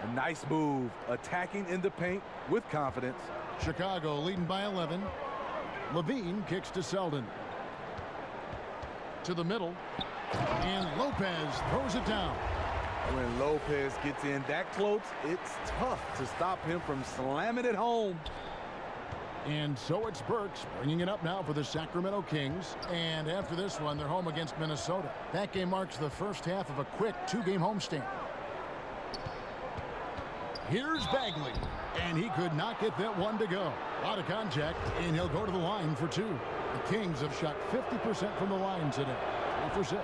A nice move, attacking in the paint with confidence. Chicago leading by 11. Levine kicks to Selden. To the middle. And Lopez throws it down. When Lopez gets in that close, it's tough to stop him from slamming it home. And so it's Burks bringing it up now for the Sacramento Kings. And after this one, they're home against Minnesota. That game marks the first half of a quick 2-game homestand. Here's Bagley. And he could not get that one to go. A lot of contact, and he'll go to the line for 2. The Kings have shot 50% from the line today. 3 for 6.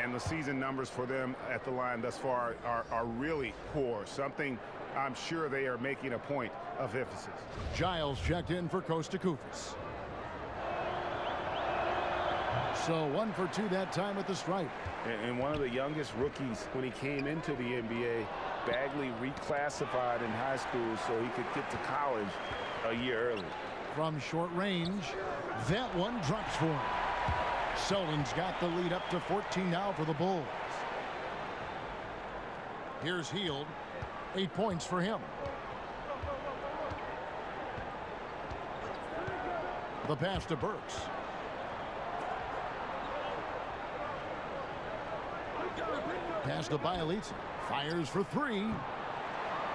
And the season numbers for them at the line thus far are really poor. Something I'm sure they are making a point of emphasis. Giles checked in for Costa Kufis. So 1 for 2 that time at the stripe. And one of the youngest rookies when he came into the NBA, Bagley reclassified in high school so he could get to college a year early. From short range, that one drops for him. Selden's got the lead up to 14 now for the Bulls. Here's Hield. 8 points for him. The pass to Burks. Pass to Bielitsa. Fires for 3.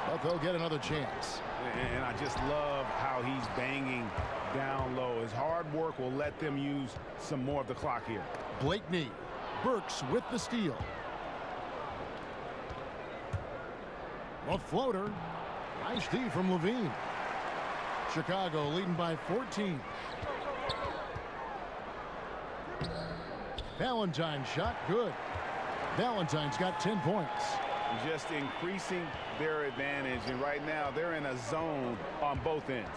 but they'll get another chance. And I just love how he's banging down low. His hard work will let them use some more of the clock here. Blakeney. Burks with the steal. A floater. Nice D from Levine. Chicago leading by 14. Valentine's shot good. Valentine's got 10 points. Just increasing their advantage, and right now they're in a zone on both ends.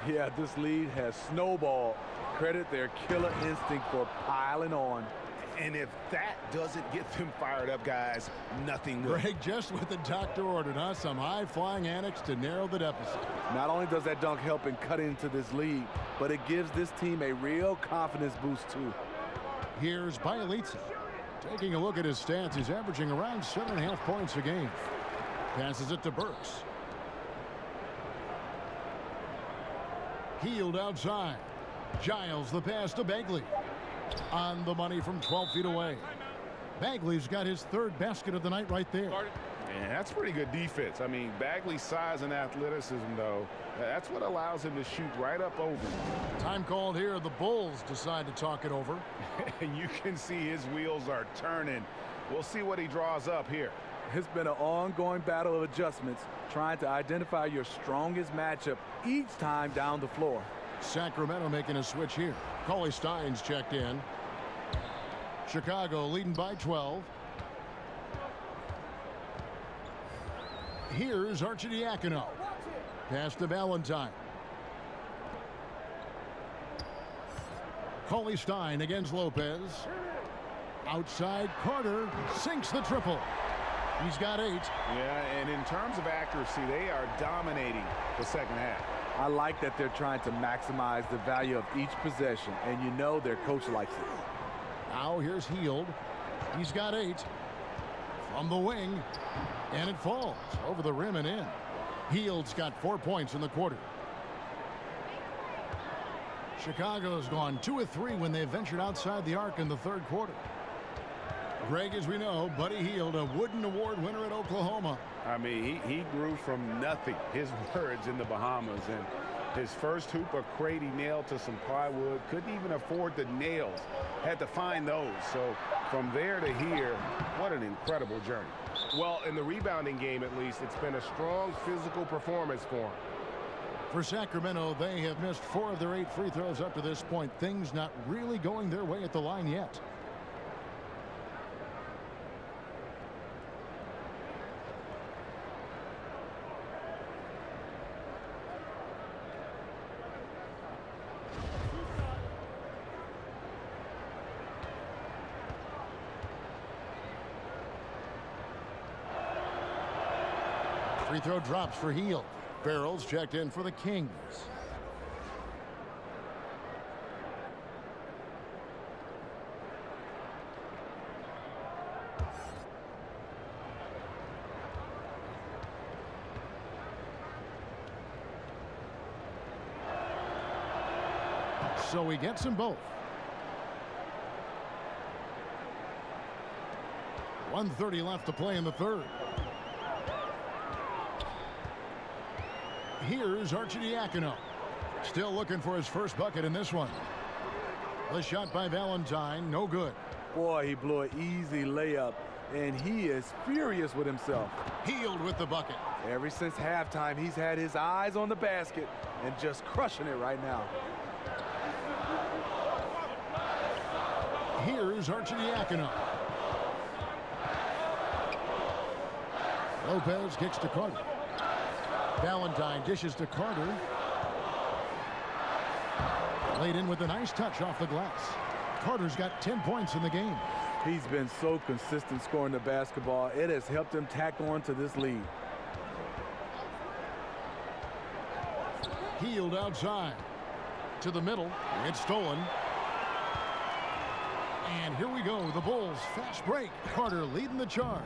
Yeah, this lead has snowballed. Credit their killer instinct for piling on. And if that doesn't get them fired up, guys, nothing will. Greg, just what the doctor ordered, huh? Some high-flying antics to narrow the deficit. Not only does that dunk help in cutting into this lead, but it gives this team a real confidence boost, too. Here's Bielitsa. Taking a look at his stats, he's averaging around 7.5 points a game. Passes it to Burks. Healed outside. Giles the pass to Bagley. On the money from 12 feet away. Bagley's got his third basket of the night right there. Yeah, that's pretty good defense. I mean, Bagley's size and athleticism, though, that's what allows him to shoot right up over. Time called here. The Bulls decide to talk it over. And you can see his wheels are turning. We'll see what he draws up here. It's been an ongoing battle of adjustments, trying to identify your strongest matchup each time down the floor. Sacramento making a switch here. Cauley Stein's checked in. Chicago leading by 12. Here's Arcidiacono. Pass to Valentine. Cauley Stein against Lopez. Outside, Carter sinks the triple. He's got 8. Yeah, and in terms of accuracy, they are dominating the second half. I like that they're trying to maximize the value of each possession, and you know their coach likes it. Now here's Heald. He's got 8. From the wing, and it falls over the rim and in. Heald's got 4 points in the quarter. Chicago's gone 2 of 3 when they ventured outside the arc in the third quarter. Greg, as we know, Buddy Hield, a Wooden Award winner at Oklahoma. I mean, he grew from nothing, his words, in the Bahamas. And his first hoop of crate he nailed to some plywood. Couldn't even afford the nails. Had to find those. So from there to here, what an incredible journey. Well, in the rebounding game, at least, it's been a strong physical performance for him. For Sacramento, they have missed 4 of their 8 free throws up to this point. Things not really going their way at the line yet. Free throw drops for Hield. Farrell's checked in for the Kings. So he gets them both. 1:30 left to play in the third. Here's Arcidiacono. Still looking for his first bucket in this one. The shot by Valentine, no good. Boy, he blew an easy layup, and he is furious with himself. Hield with the bucket. Ever since halftime, he's had his eyes on the basket and just crushing it right now. Here's Arcidiacono. Lopez kicks to Carter. Valentine dishes to Carter. Laid in with a nice touch off the glass. Carter's got 10 points in the game. He's been so consistent scoring the basketball. It has helped him tack on to this lead. Hield outside. To the middle. It's stolen. And here we go. The Bulls fast break. Carter leading the charge.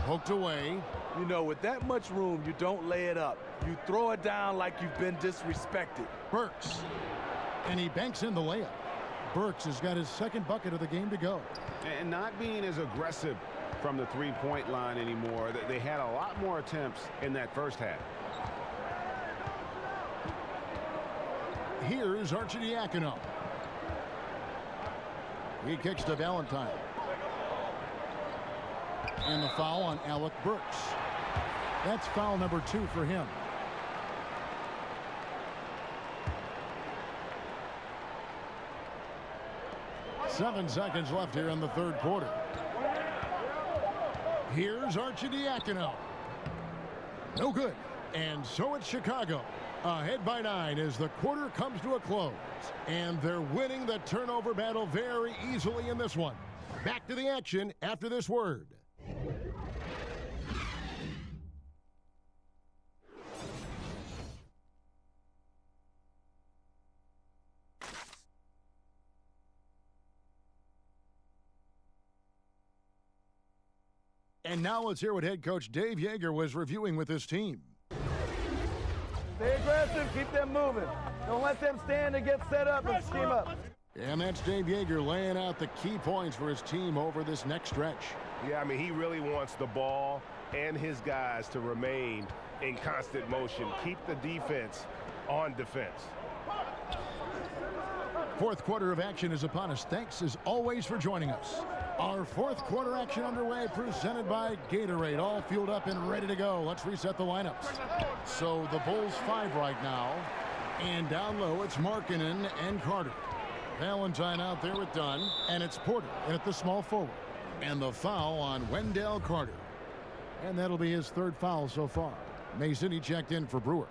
Poked away. You know, with that much room, you don't lay it up. You throw it down like you've been disrespected. Burks. And he banks in the layup. Burks has got his second bucket of the game to go. And not being as aggressive from the three-point line anymore. They had a lot more attempts in that first half. Here's Arcidiacono. He kicks to Valentine. And the foul on Alec Burks. That's foul number 2 for him. Seven seconds left here in the third quarter. Here's Arcidiacono. No good. And so it's Chicago. Ahead by 9 as the quarter comes to a close. And they're winning the turnover battle very easily in this one. Back to the action after this word. And now let's hear what head coach Dave Yeager was reviewing with his team. Stay aggressive, keep them moving. Don't let them stand and get set up and scheme up. And that's Dave Yeager laying out the key points for his team over this next stretch. Yeah, I mean, he really wants the ball and his guys to remain in constant motion. Keep the defense on defense. Fourth quarter of action is upon us. Thanks as always for joining us. Our fourth quarter action underway, presented by Gatorade. All fueled up and ready to go. Let's reset the lineups. So the Bulls 5 right now. And down low, it's Markkanen and Carter. Valentine out there with Dunn. And it's Porter in at the small forward. And the foul on Wendell Carter. And that'll be his third foul so far. Mason, he checked in for Brewer.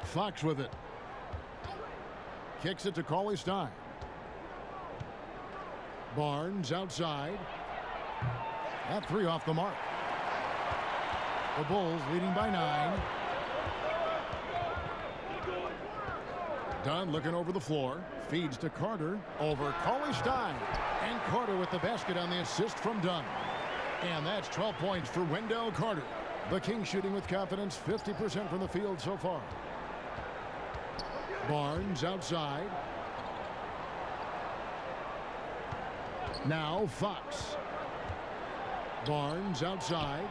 Fox with it. Kicks it to Cauley-Stein. Barnes outside. That 3 off the mark. The Bulls leading by 9. Dunn looking over the floor. Feeds to Carter. Over Cauley-Stein. And Carter with the basket on the assist from Dunn. And that's 12 points for Wendell Carter. The Kings shooting with confidence, 50% from the field so far. Barnes outside. Now Fox. Barnes outside.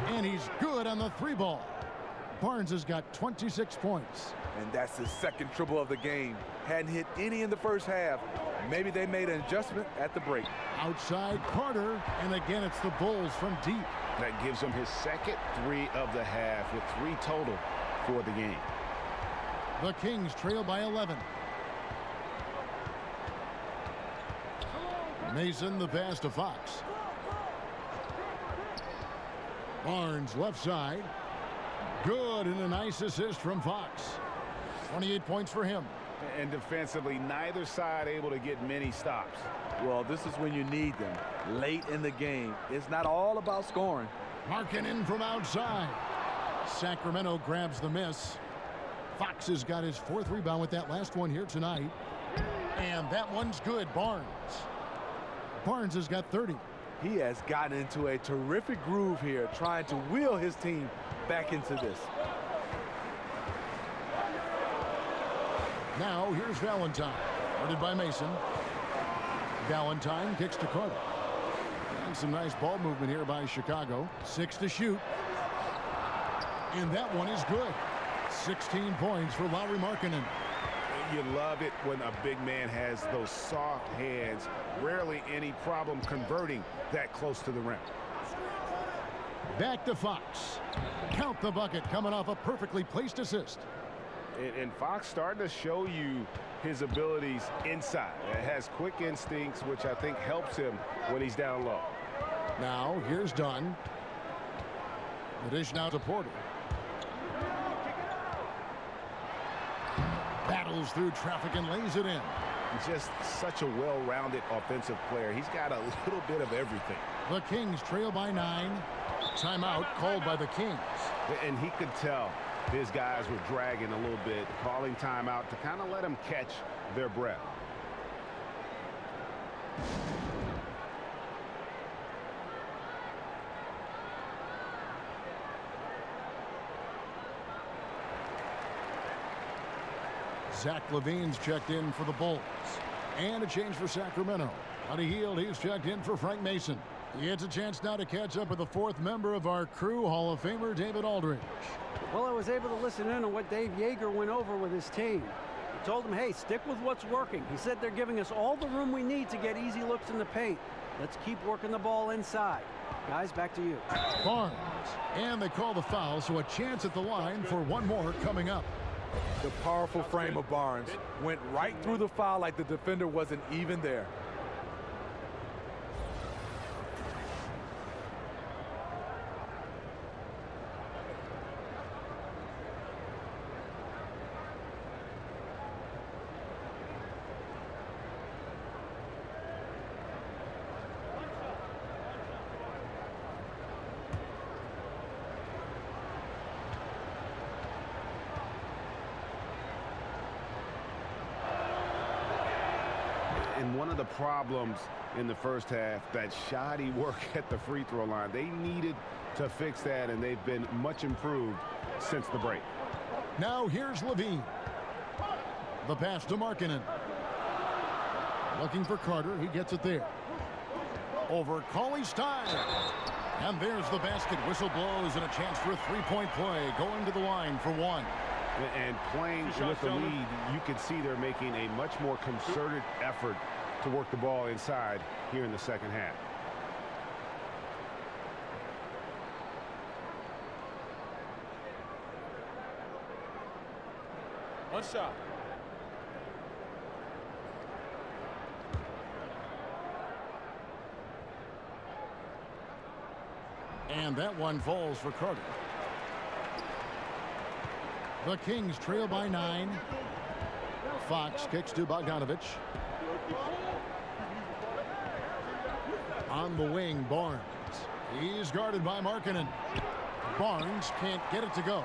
And he's good on the 3 ball. Barnes has got 26 points. And that's his second triple of the game. Hadn't hit any in the first half. Maybe they made an adjustment at the break. Outside Carter. And again, it's the Bulls from deep. That gives him his second 3 of the half with 3 total for the game. The Kings trail by 11. Mason the pass to Fox. Barnes left side. Good, and a nice assist from Fox. 28 points for him. And defensively, neither side able to get many stops. Well, this is when you need them. Late in the game. It's not all about scoring. Markkanen from outside. Sacramento grabs the miss. Fox has got his 4th rebound with that last one here tonight. And that one's good. Barnes. Barnes has got 30. He has gotten into a terrific groove here, trying to wheel his team back into this. Now here's Valentine. Guarded by Mason. Valentine kicks to Carter. And some nice ball movement here by Chicago. 6 to shoot. And that one is good. 16 points for Lauri Markkanen. You love it when a big man has those soft hands. Rarely any problem converting that close to the rim. Back to Fox. Count the bucket coming off a perfectly placed assist. And Fox starting to show you his abilities inside. It has quick instincts, which I think helps him when he's down low. Now here's Dunn. The dish now to Porter. Battles through traffic and lays it in. Just such a well-rounded offensive player. He's got a little bit of everything. The Kings trail by 9. Timeout called by the Kings. And he could tell his guys were dragging a little bit, calling timeout to kind of let them catch their breath. Zach LaVine's checked in for the Bulls. And a change for Sacramento. On a yield, he's checked in for Frank Mason. He gets a chance now to catch up with the fourth member of our crew, Hall of Famer David Aldridge. Well, I was able to listen in on what Dave Yeager went over with his team. He told them, hey, stick with what's working. He said they're giving us all the room we need to get easy looks in the paint. Let's keep working the ball inside. Guys, back to you. Barnes. And they call the foul, so a chance at the line for one more coming up. The powerful frame of Barnes went right through the foul like the defender wasn't even there. And one of the problems in the first half, that shoddy work at the free throw line. They needed to fix that, and they've been much improved since the break. Now here's Levine. The pass to Markkanen. Looking for Carter. He gets it there. Over Cauley-Stein. And there's the basket. Whistle blows and a chance for a three-point play. Going to the line for one. And playing with the lead, you can see they're making a much more concerted effort to work the ball inside here in the second half. One shot. And that one falls for Carter. The Kings trail by 9. Fox kicks to Bogdanovich. On the wing, Barnes. He's guarded by Markkanen. Barnes can't get it to go.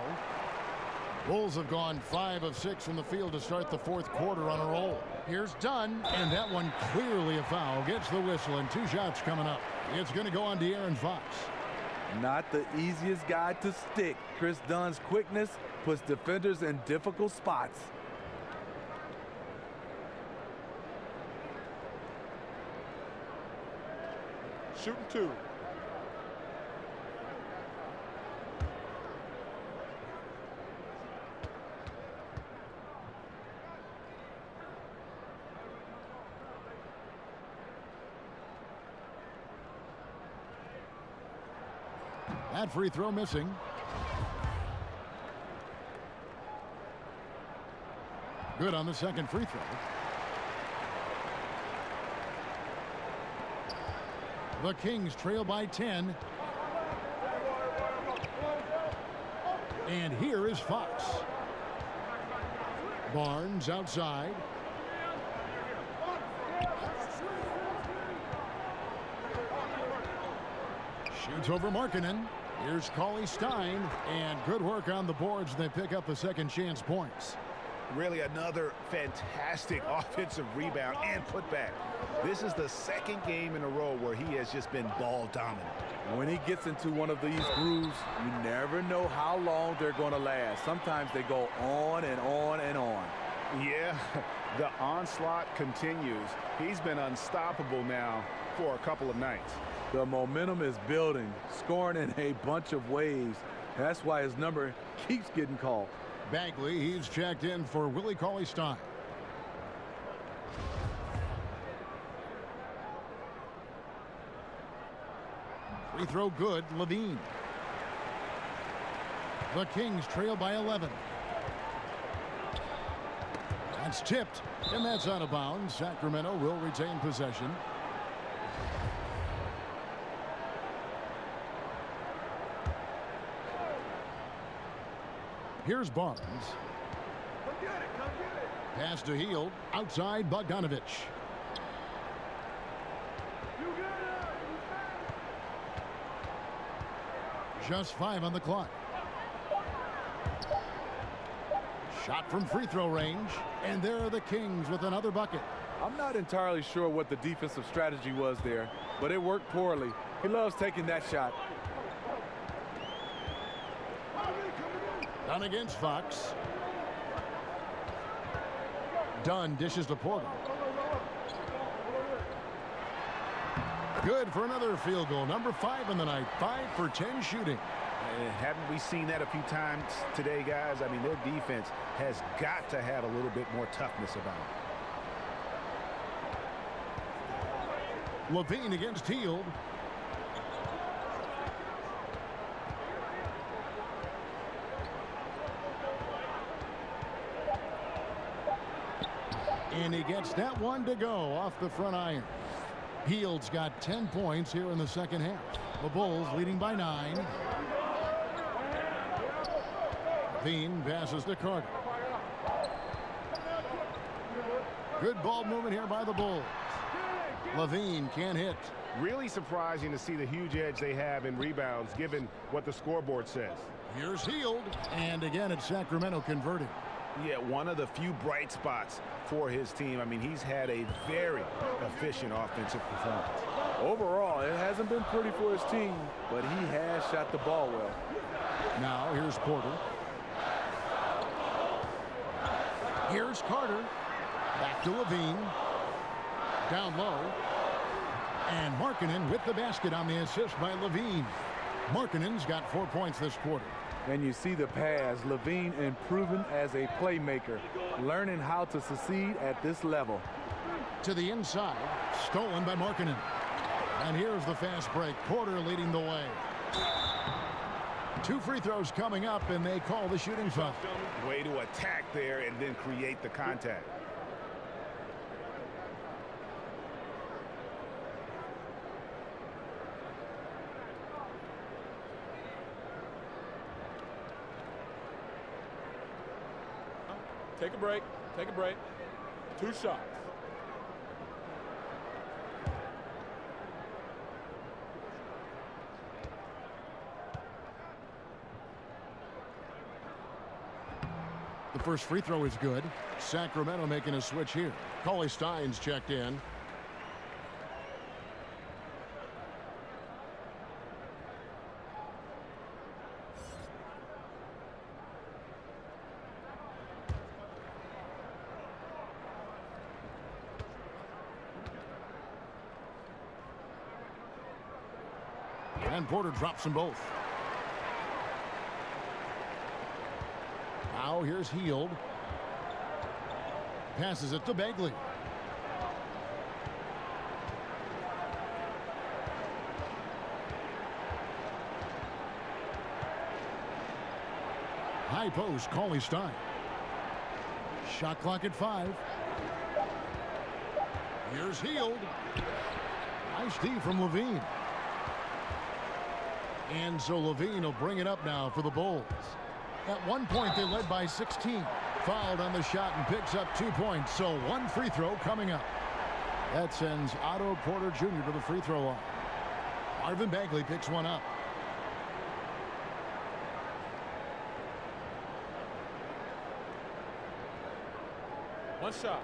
Bulls have gone 5 of 6 from the field to start the fourth quarter on a roll. Here's Dunn, and that one clearly a foul. Gets the whistle, and 2 shots coming up. It's going to go on De'Aaron Fox. Not the easiest guy to stick. Chris Dunn's quickness puts defenders in difficult spots. Shooting 2. That free throw missing. Good on the second free throw. The Kings trail by 10. And here is Fox. Barnes outside. Shoots over Markkanen. Here's Cauley-Stein, and good work on the boards. They pick up the second chance points. Really another fantastic offensive rebound and putback. This is the second game in a row where he has just been ball dominant. When he gets into one of these grooves, you never know how long they're going to last. Sometimes they go on and on and on. Yeah, the onslaught continues. He's been unstoppable now for a couple of nights. The momentum is building, scoring in a bunch of ways. That's why his number keeps getting called. Bagley, he's checked in for Willie Cauley-Stein. Free throw good, Levine. The Kings trail by 11. That's tipped, and that's out of bounds. Sacramento will retain possession. Here's Barnes. Come get it, come get it. Pass to Hield. Outside Bogdanovich. You got it. Just 5 on the clock. Shot from free throw range. And there are the Kings with another bucket. I'm not entirely sure what the defensive strategy was there, but it worked poorly. He loves taking that shot. Dunn against Fox. Dunn dishes to Porter. Good for another field goal. Number 5 in the night. 5 for 10 shooting. And haven't we seen that a few times today, guys? I mean, their defense has got to have a little bit more toughness about it. Levine against Hield. And he gets that one to go off the front iron. Hield's got 10 points here in the second half. The Bulls leading by 9. Levine passes to Carter. Good ball movement here by the Bulls. Levine can't hit. Really surprising to see the huge edge they have in rebounds given what the scoreboard says. Here's Hield. And again, it's Sacramento converting. Yeah, one of the few bright spots for his team. I mean, he's had a very efficient offensive performance. Overall, it hasn't been pretty for his team, but he has shot the ball well. Now, here's Porter. Here's Carter. Back to Levine. Down low. And Markkanen with the basket on the assist by Levine. Markkanen's got 4 points this quarter. And you see the pass. Levine improving as a playmaker, learning how to succeed at this level. To the inside, stolen by Markkanen. And here's the fast break. Porter leading the way. 2 free throws coming up, and they call the shooting foul. Way to attack there and then create the contact. Take a break. Take a break. 2 shots. The first free throw is good. Sacramento making a switch here. Cauley Stein's checked in. And Porter drops them both. Now here's Hield. Passes it to Bagley. High post, Cauley Stein. Shot clock at 5. Here's Hield. Nice D from Levine. And so Levine will bring it up now for the Bulls. At one point, they led by 16. Fouled on the shot and picks up 2 points. So 1 free throw coming up. That sends Otto Porter Jr. to the free throw line. Marvin Bagley picks one up. One shot.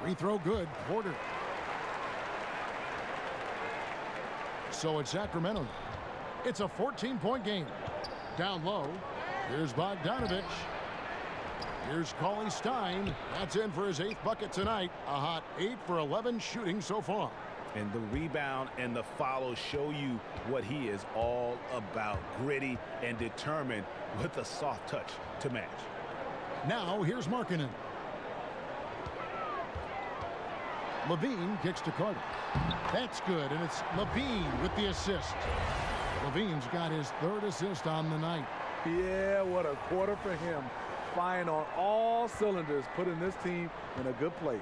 Free throw good. Porter. So it's Sacramento. It's a 14-point game. Down low. Here's Bogdanovich. Here's Cauley Stein. That's in for his 8th bucket tonight. A hot 8 for 11 shooting so far. And the rebound and the follow show you what he is all about. Gritty and determined with a soft touch to match. Now here's Markkanen. Levine kicks to Carter. That's good, and it's Levine with the assist. Levine's got his 3rd assist on the night. Yeah, what a quarter for him. Firing on all cylinders, putting this team in a good place.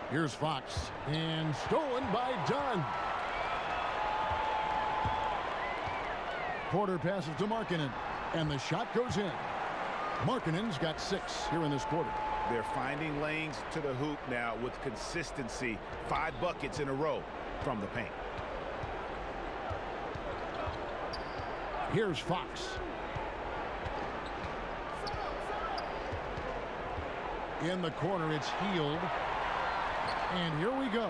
Here's Fox, and stolen by Dunn. Porter passes to Markkanen, and the shot goes in. Markkanen's got 6 here in this quarter. They're finding lanes to the hoop now with consistency. 5 buckets in a row from the paint. Here's Fox. In the corner, it's Hield. And here we go.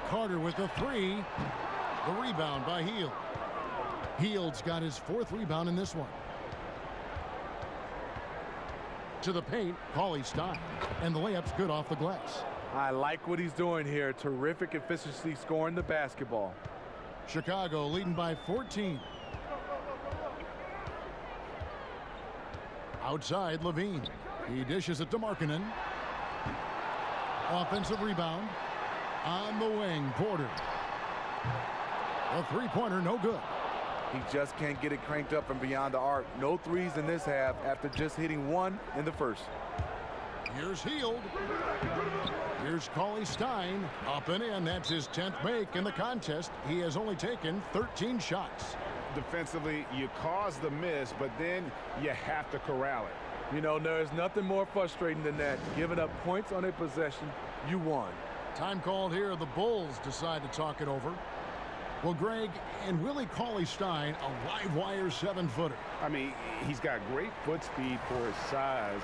Carter with the 3. The rebound by Hield. Hield's got his 4th rebound in this one. To the paint, Cauley-Stein. And the layup's good off the glass. I like what he's doing here. Terrific efficiency scoring the basketball. Chicago leading by 14. Outside, Levine. He dishes it to Markkanen. Offensive rebound. On the wing, Porter. A three-pointer, no good. He just can't get it cranked up from beyond the arc. No threes in this half after just hitting one in the first. Here's Hield. Here's Cauley-Stein. Up and in. That's his 10th make in the contest. He has only taken 13 shots. Defensively, you cause the miss, but then you have to corral it. You know, there's nothing more frustrating than that. Giving up points on a possession, you won. Time called here. The Bulls decide to talk it over. Well, Greg, and Willie Cauley-Stein, a live wire 7-footer. I mean, he's got great foot speed for his size.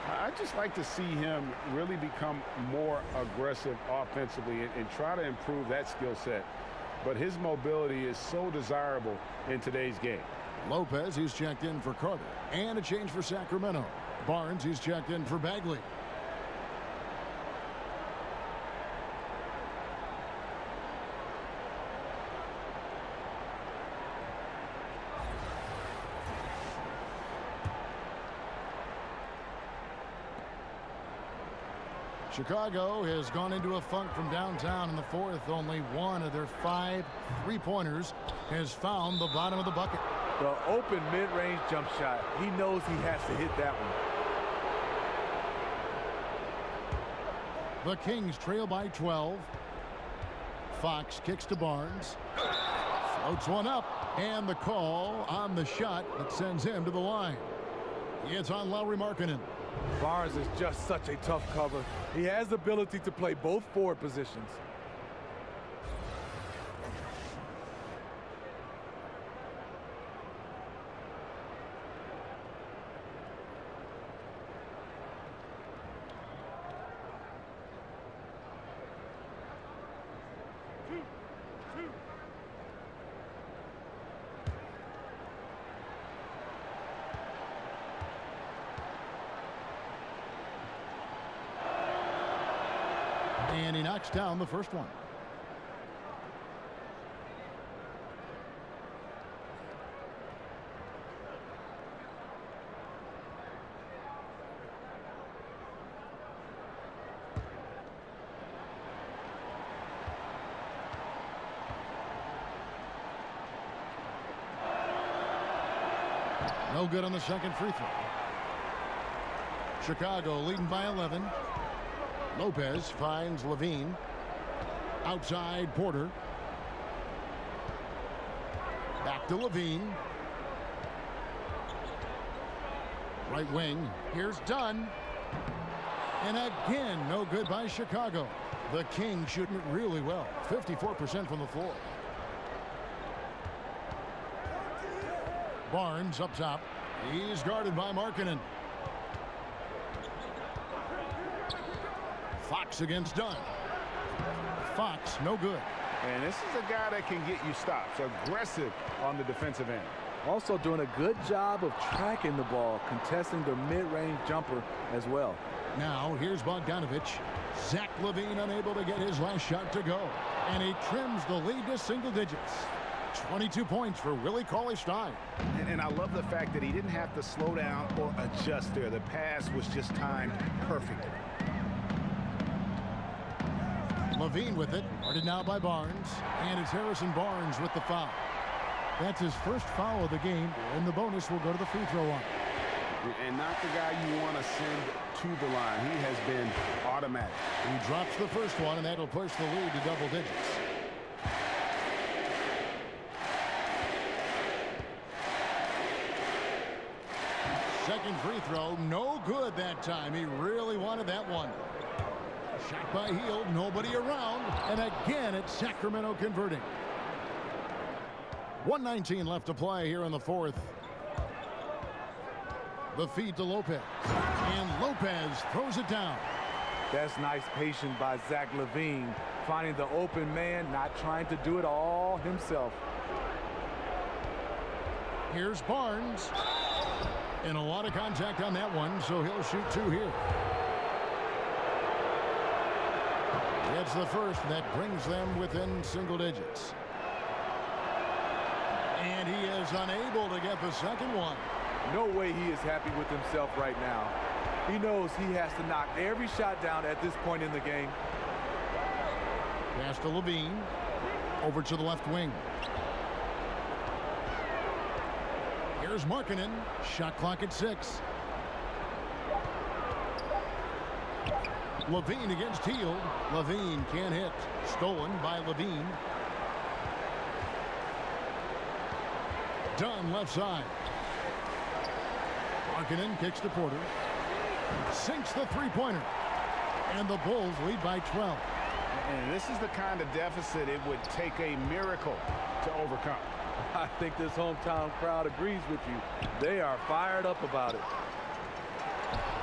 I just like to see him really become more aggressive offensively and try to improve that skill set. But his mobility is so desirable in today's game. Lopez, he's checked in for Carter. And a change for Sacramento. Barnes, he's checked in for Bagley. Chicago has gone into a funk from downtown in the 4th. Only one of their 5 three-pointers has found the bottom of the bucket. The open mid-range jump shot. He knows he has to hit that one. The Kings trail by 12. Fox kicks to Barnes. Floats one up. And the call on the shot that sends him to the line. It's on Lauri Markkanen. Barnes is just such a tough cover. He has the ability to play both forward positions. And he knocks down the first one. No good on the second free throw. Chicago leading by 11. Lopez finds Levine. Outside, Porter. Back to Levine. Right wing. Here's Dunn. And again, no good by Chicago. The Kings shooting it really well. 54% from the floor. Barnes up top. He's guarded by Markkanen. Fox against Dunn. Fox, no good. And this is a guy that can get you stops. Aggressive on the defensive end. Also doing a good job of tracking the ball, contesting the mid-range jumper as well. Now, here's Bogdanovich. Zach LaVine unable to get his last shot to go. And he trims the lead to single digits. 22 points for Willie Cauley-Stein. And I love the fact that he didn't have to slow down or adjust there. The pass was just timed perfectly. LaVine with it, guarded now by Barnes, and it's Harrison Barnes with the foul. That's his first foul of the game, and the bonus will go to the free throw line. And not the guy you want to send to the line. He has been automatic. He drops the first one, and that'll push the lead to double digits. Second free throw, no good that time. He really wanted that one. Shot by Hield, nobody around, and again it's Sacramento converting. 1:19 left to play here in the 4th. The feed to Lopez, and Lopez throws it down. That's nice patience by Zach LaVine, finding the open man, not trying to do it all himself. Here's Barnes. And a lot of contact on that one, so he'll shoot 2 here. That's the first. That brings them within single digits. And he is unable to get the second one. No way he is happy with himself right now. He knows he has to knock every shot down at this point in the game. Pass to Levine. Over to the left wing. Here's Markkanen. Shot clock at 6. Levine against Hield. Levine can't hit. Stolen by Levine. Dunn left side. Markkanen kicks to Porter. Sinks the three-pointer. And the Bulls lead by 12. And this is the kind of deficit it would take a miracle to overcome. I think this hometown crowd agrees with you. They are fired up about it.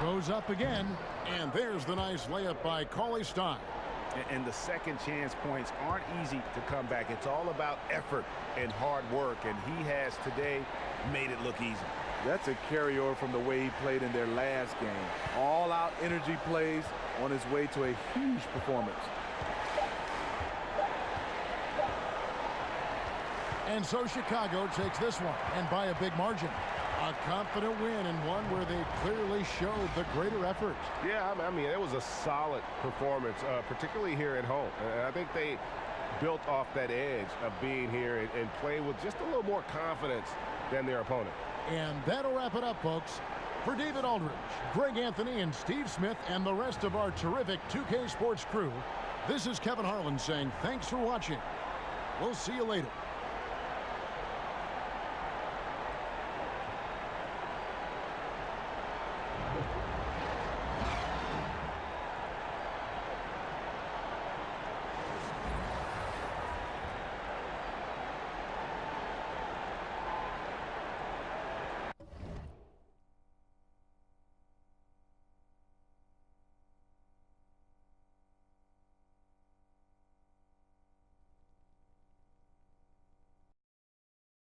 Goes up again, and there's the nice layup by Cauley Stein. And the second chance points aren't easy to come back. It's all about effort and hard work, and he has today made it look easy. That's a carryover from the way he played in their last game. All-out energy plays on his way to a huge performance. And so Chicago takes this one, and by a big margin. A confident win, and one where they clearly showed the greater effort. Yeah, I mean, it was a solid performance, particularly here at home. And I think they built off that edge of being here and played with just a little more confidence than their opponent. And that'll wrap it up, folks. For David Aldridge, Greg Anthony, and Steve Smith, and the rest of our terrific 2K Sports crew, this is Kevin Harlan saying thanks for watching. We'll see you later.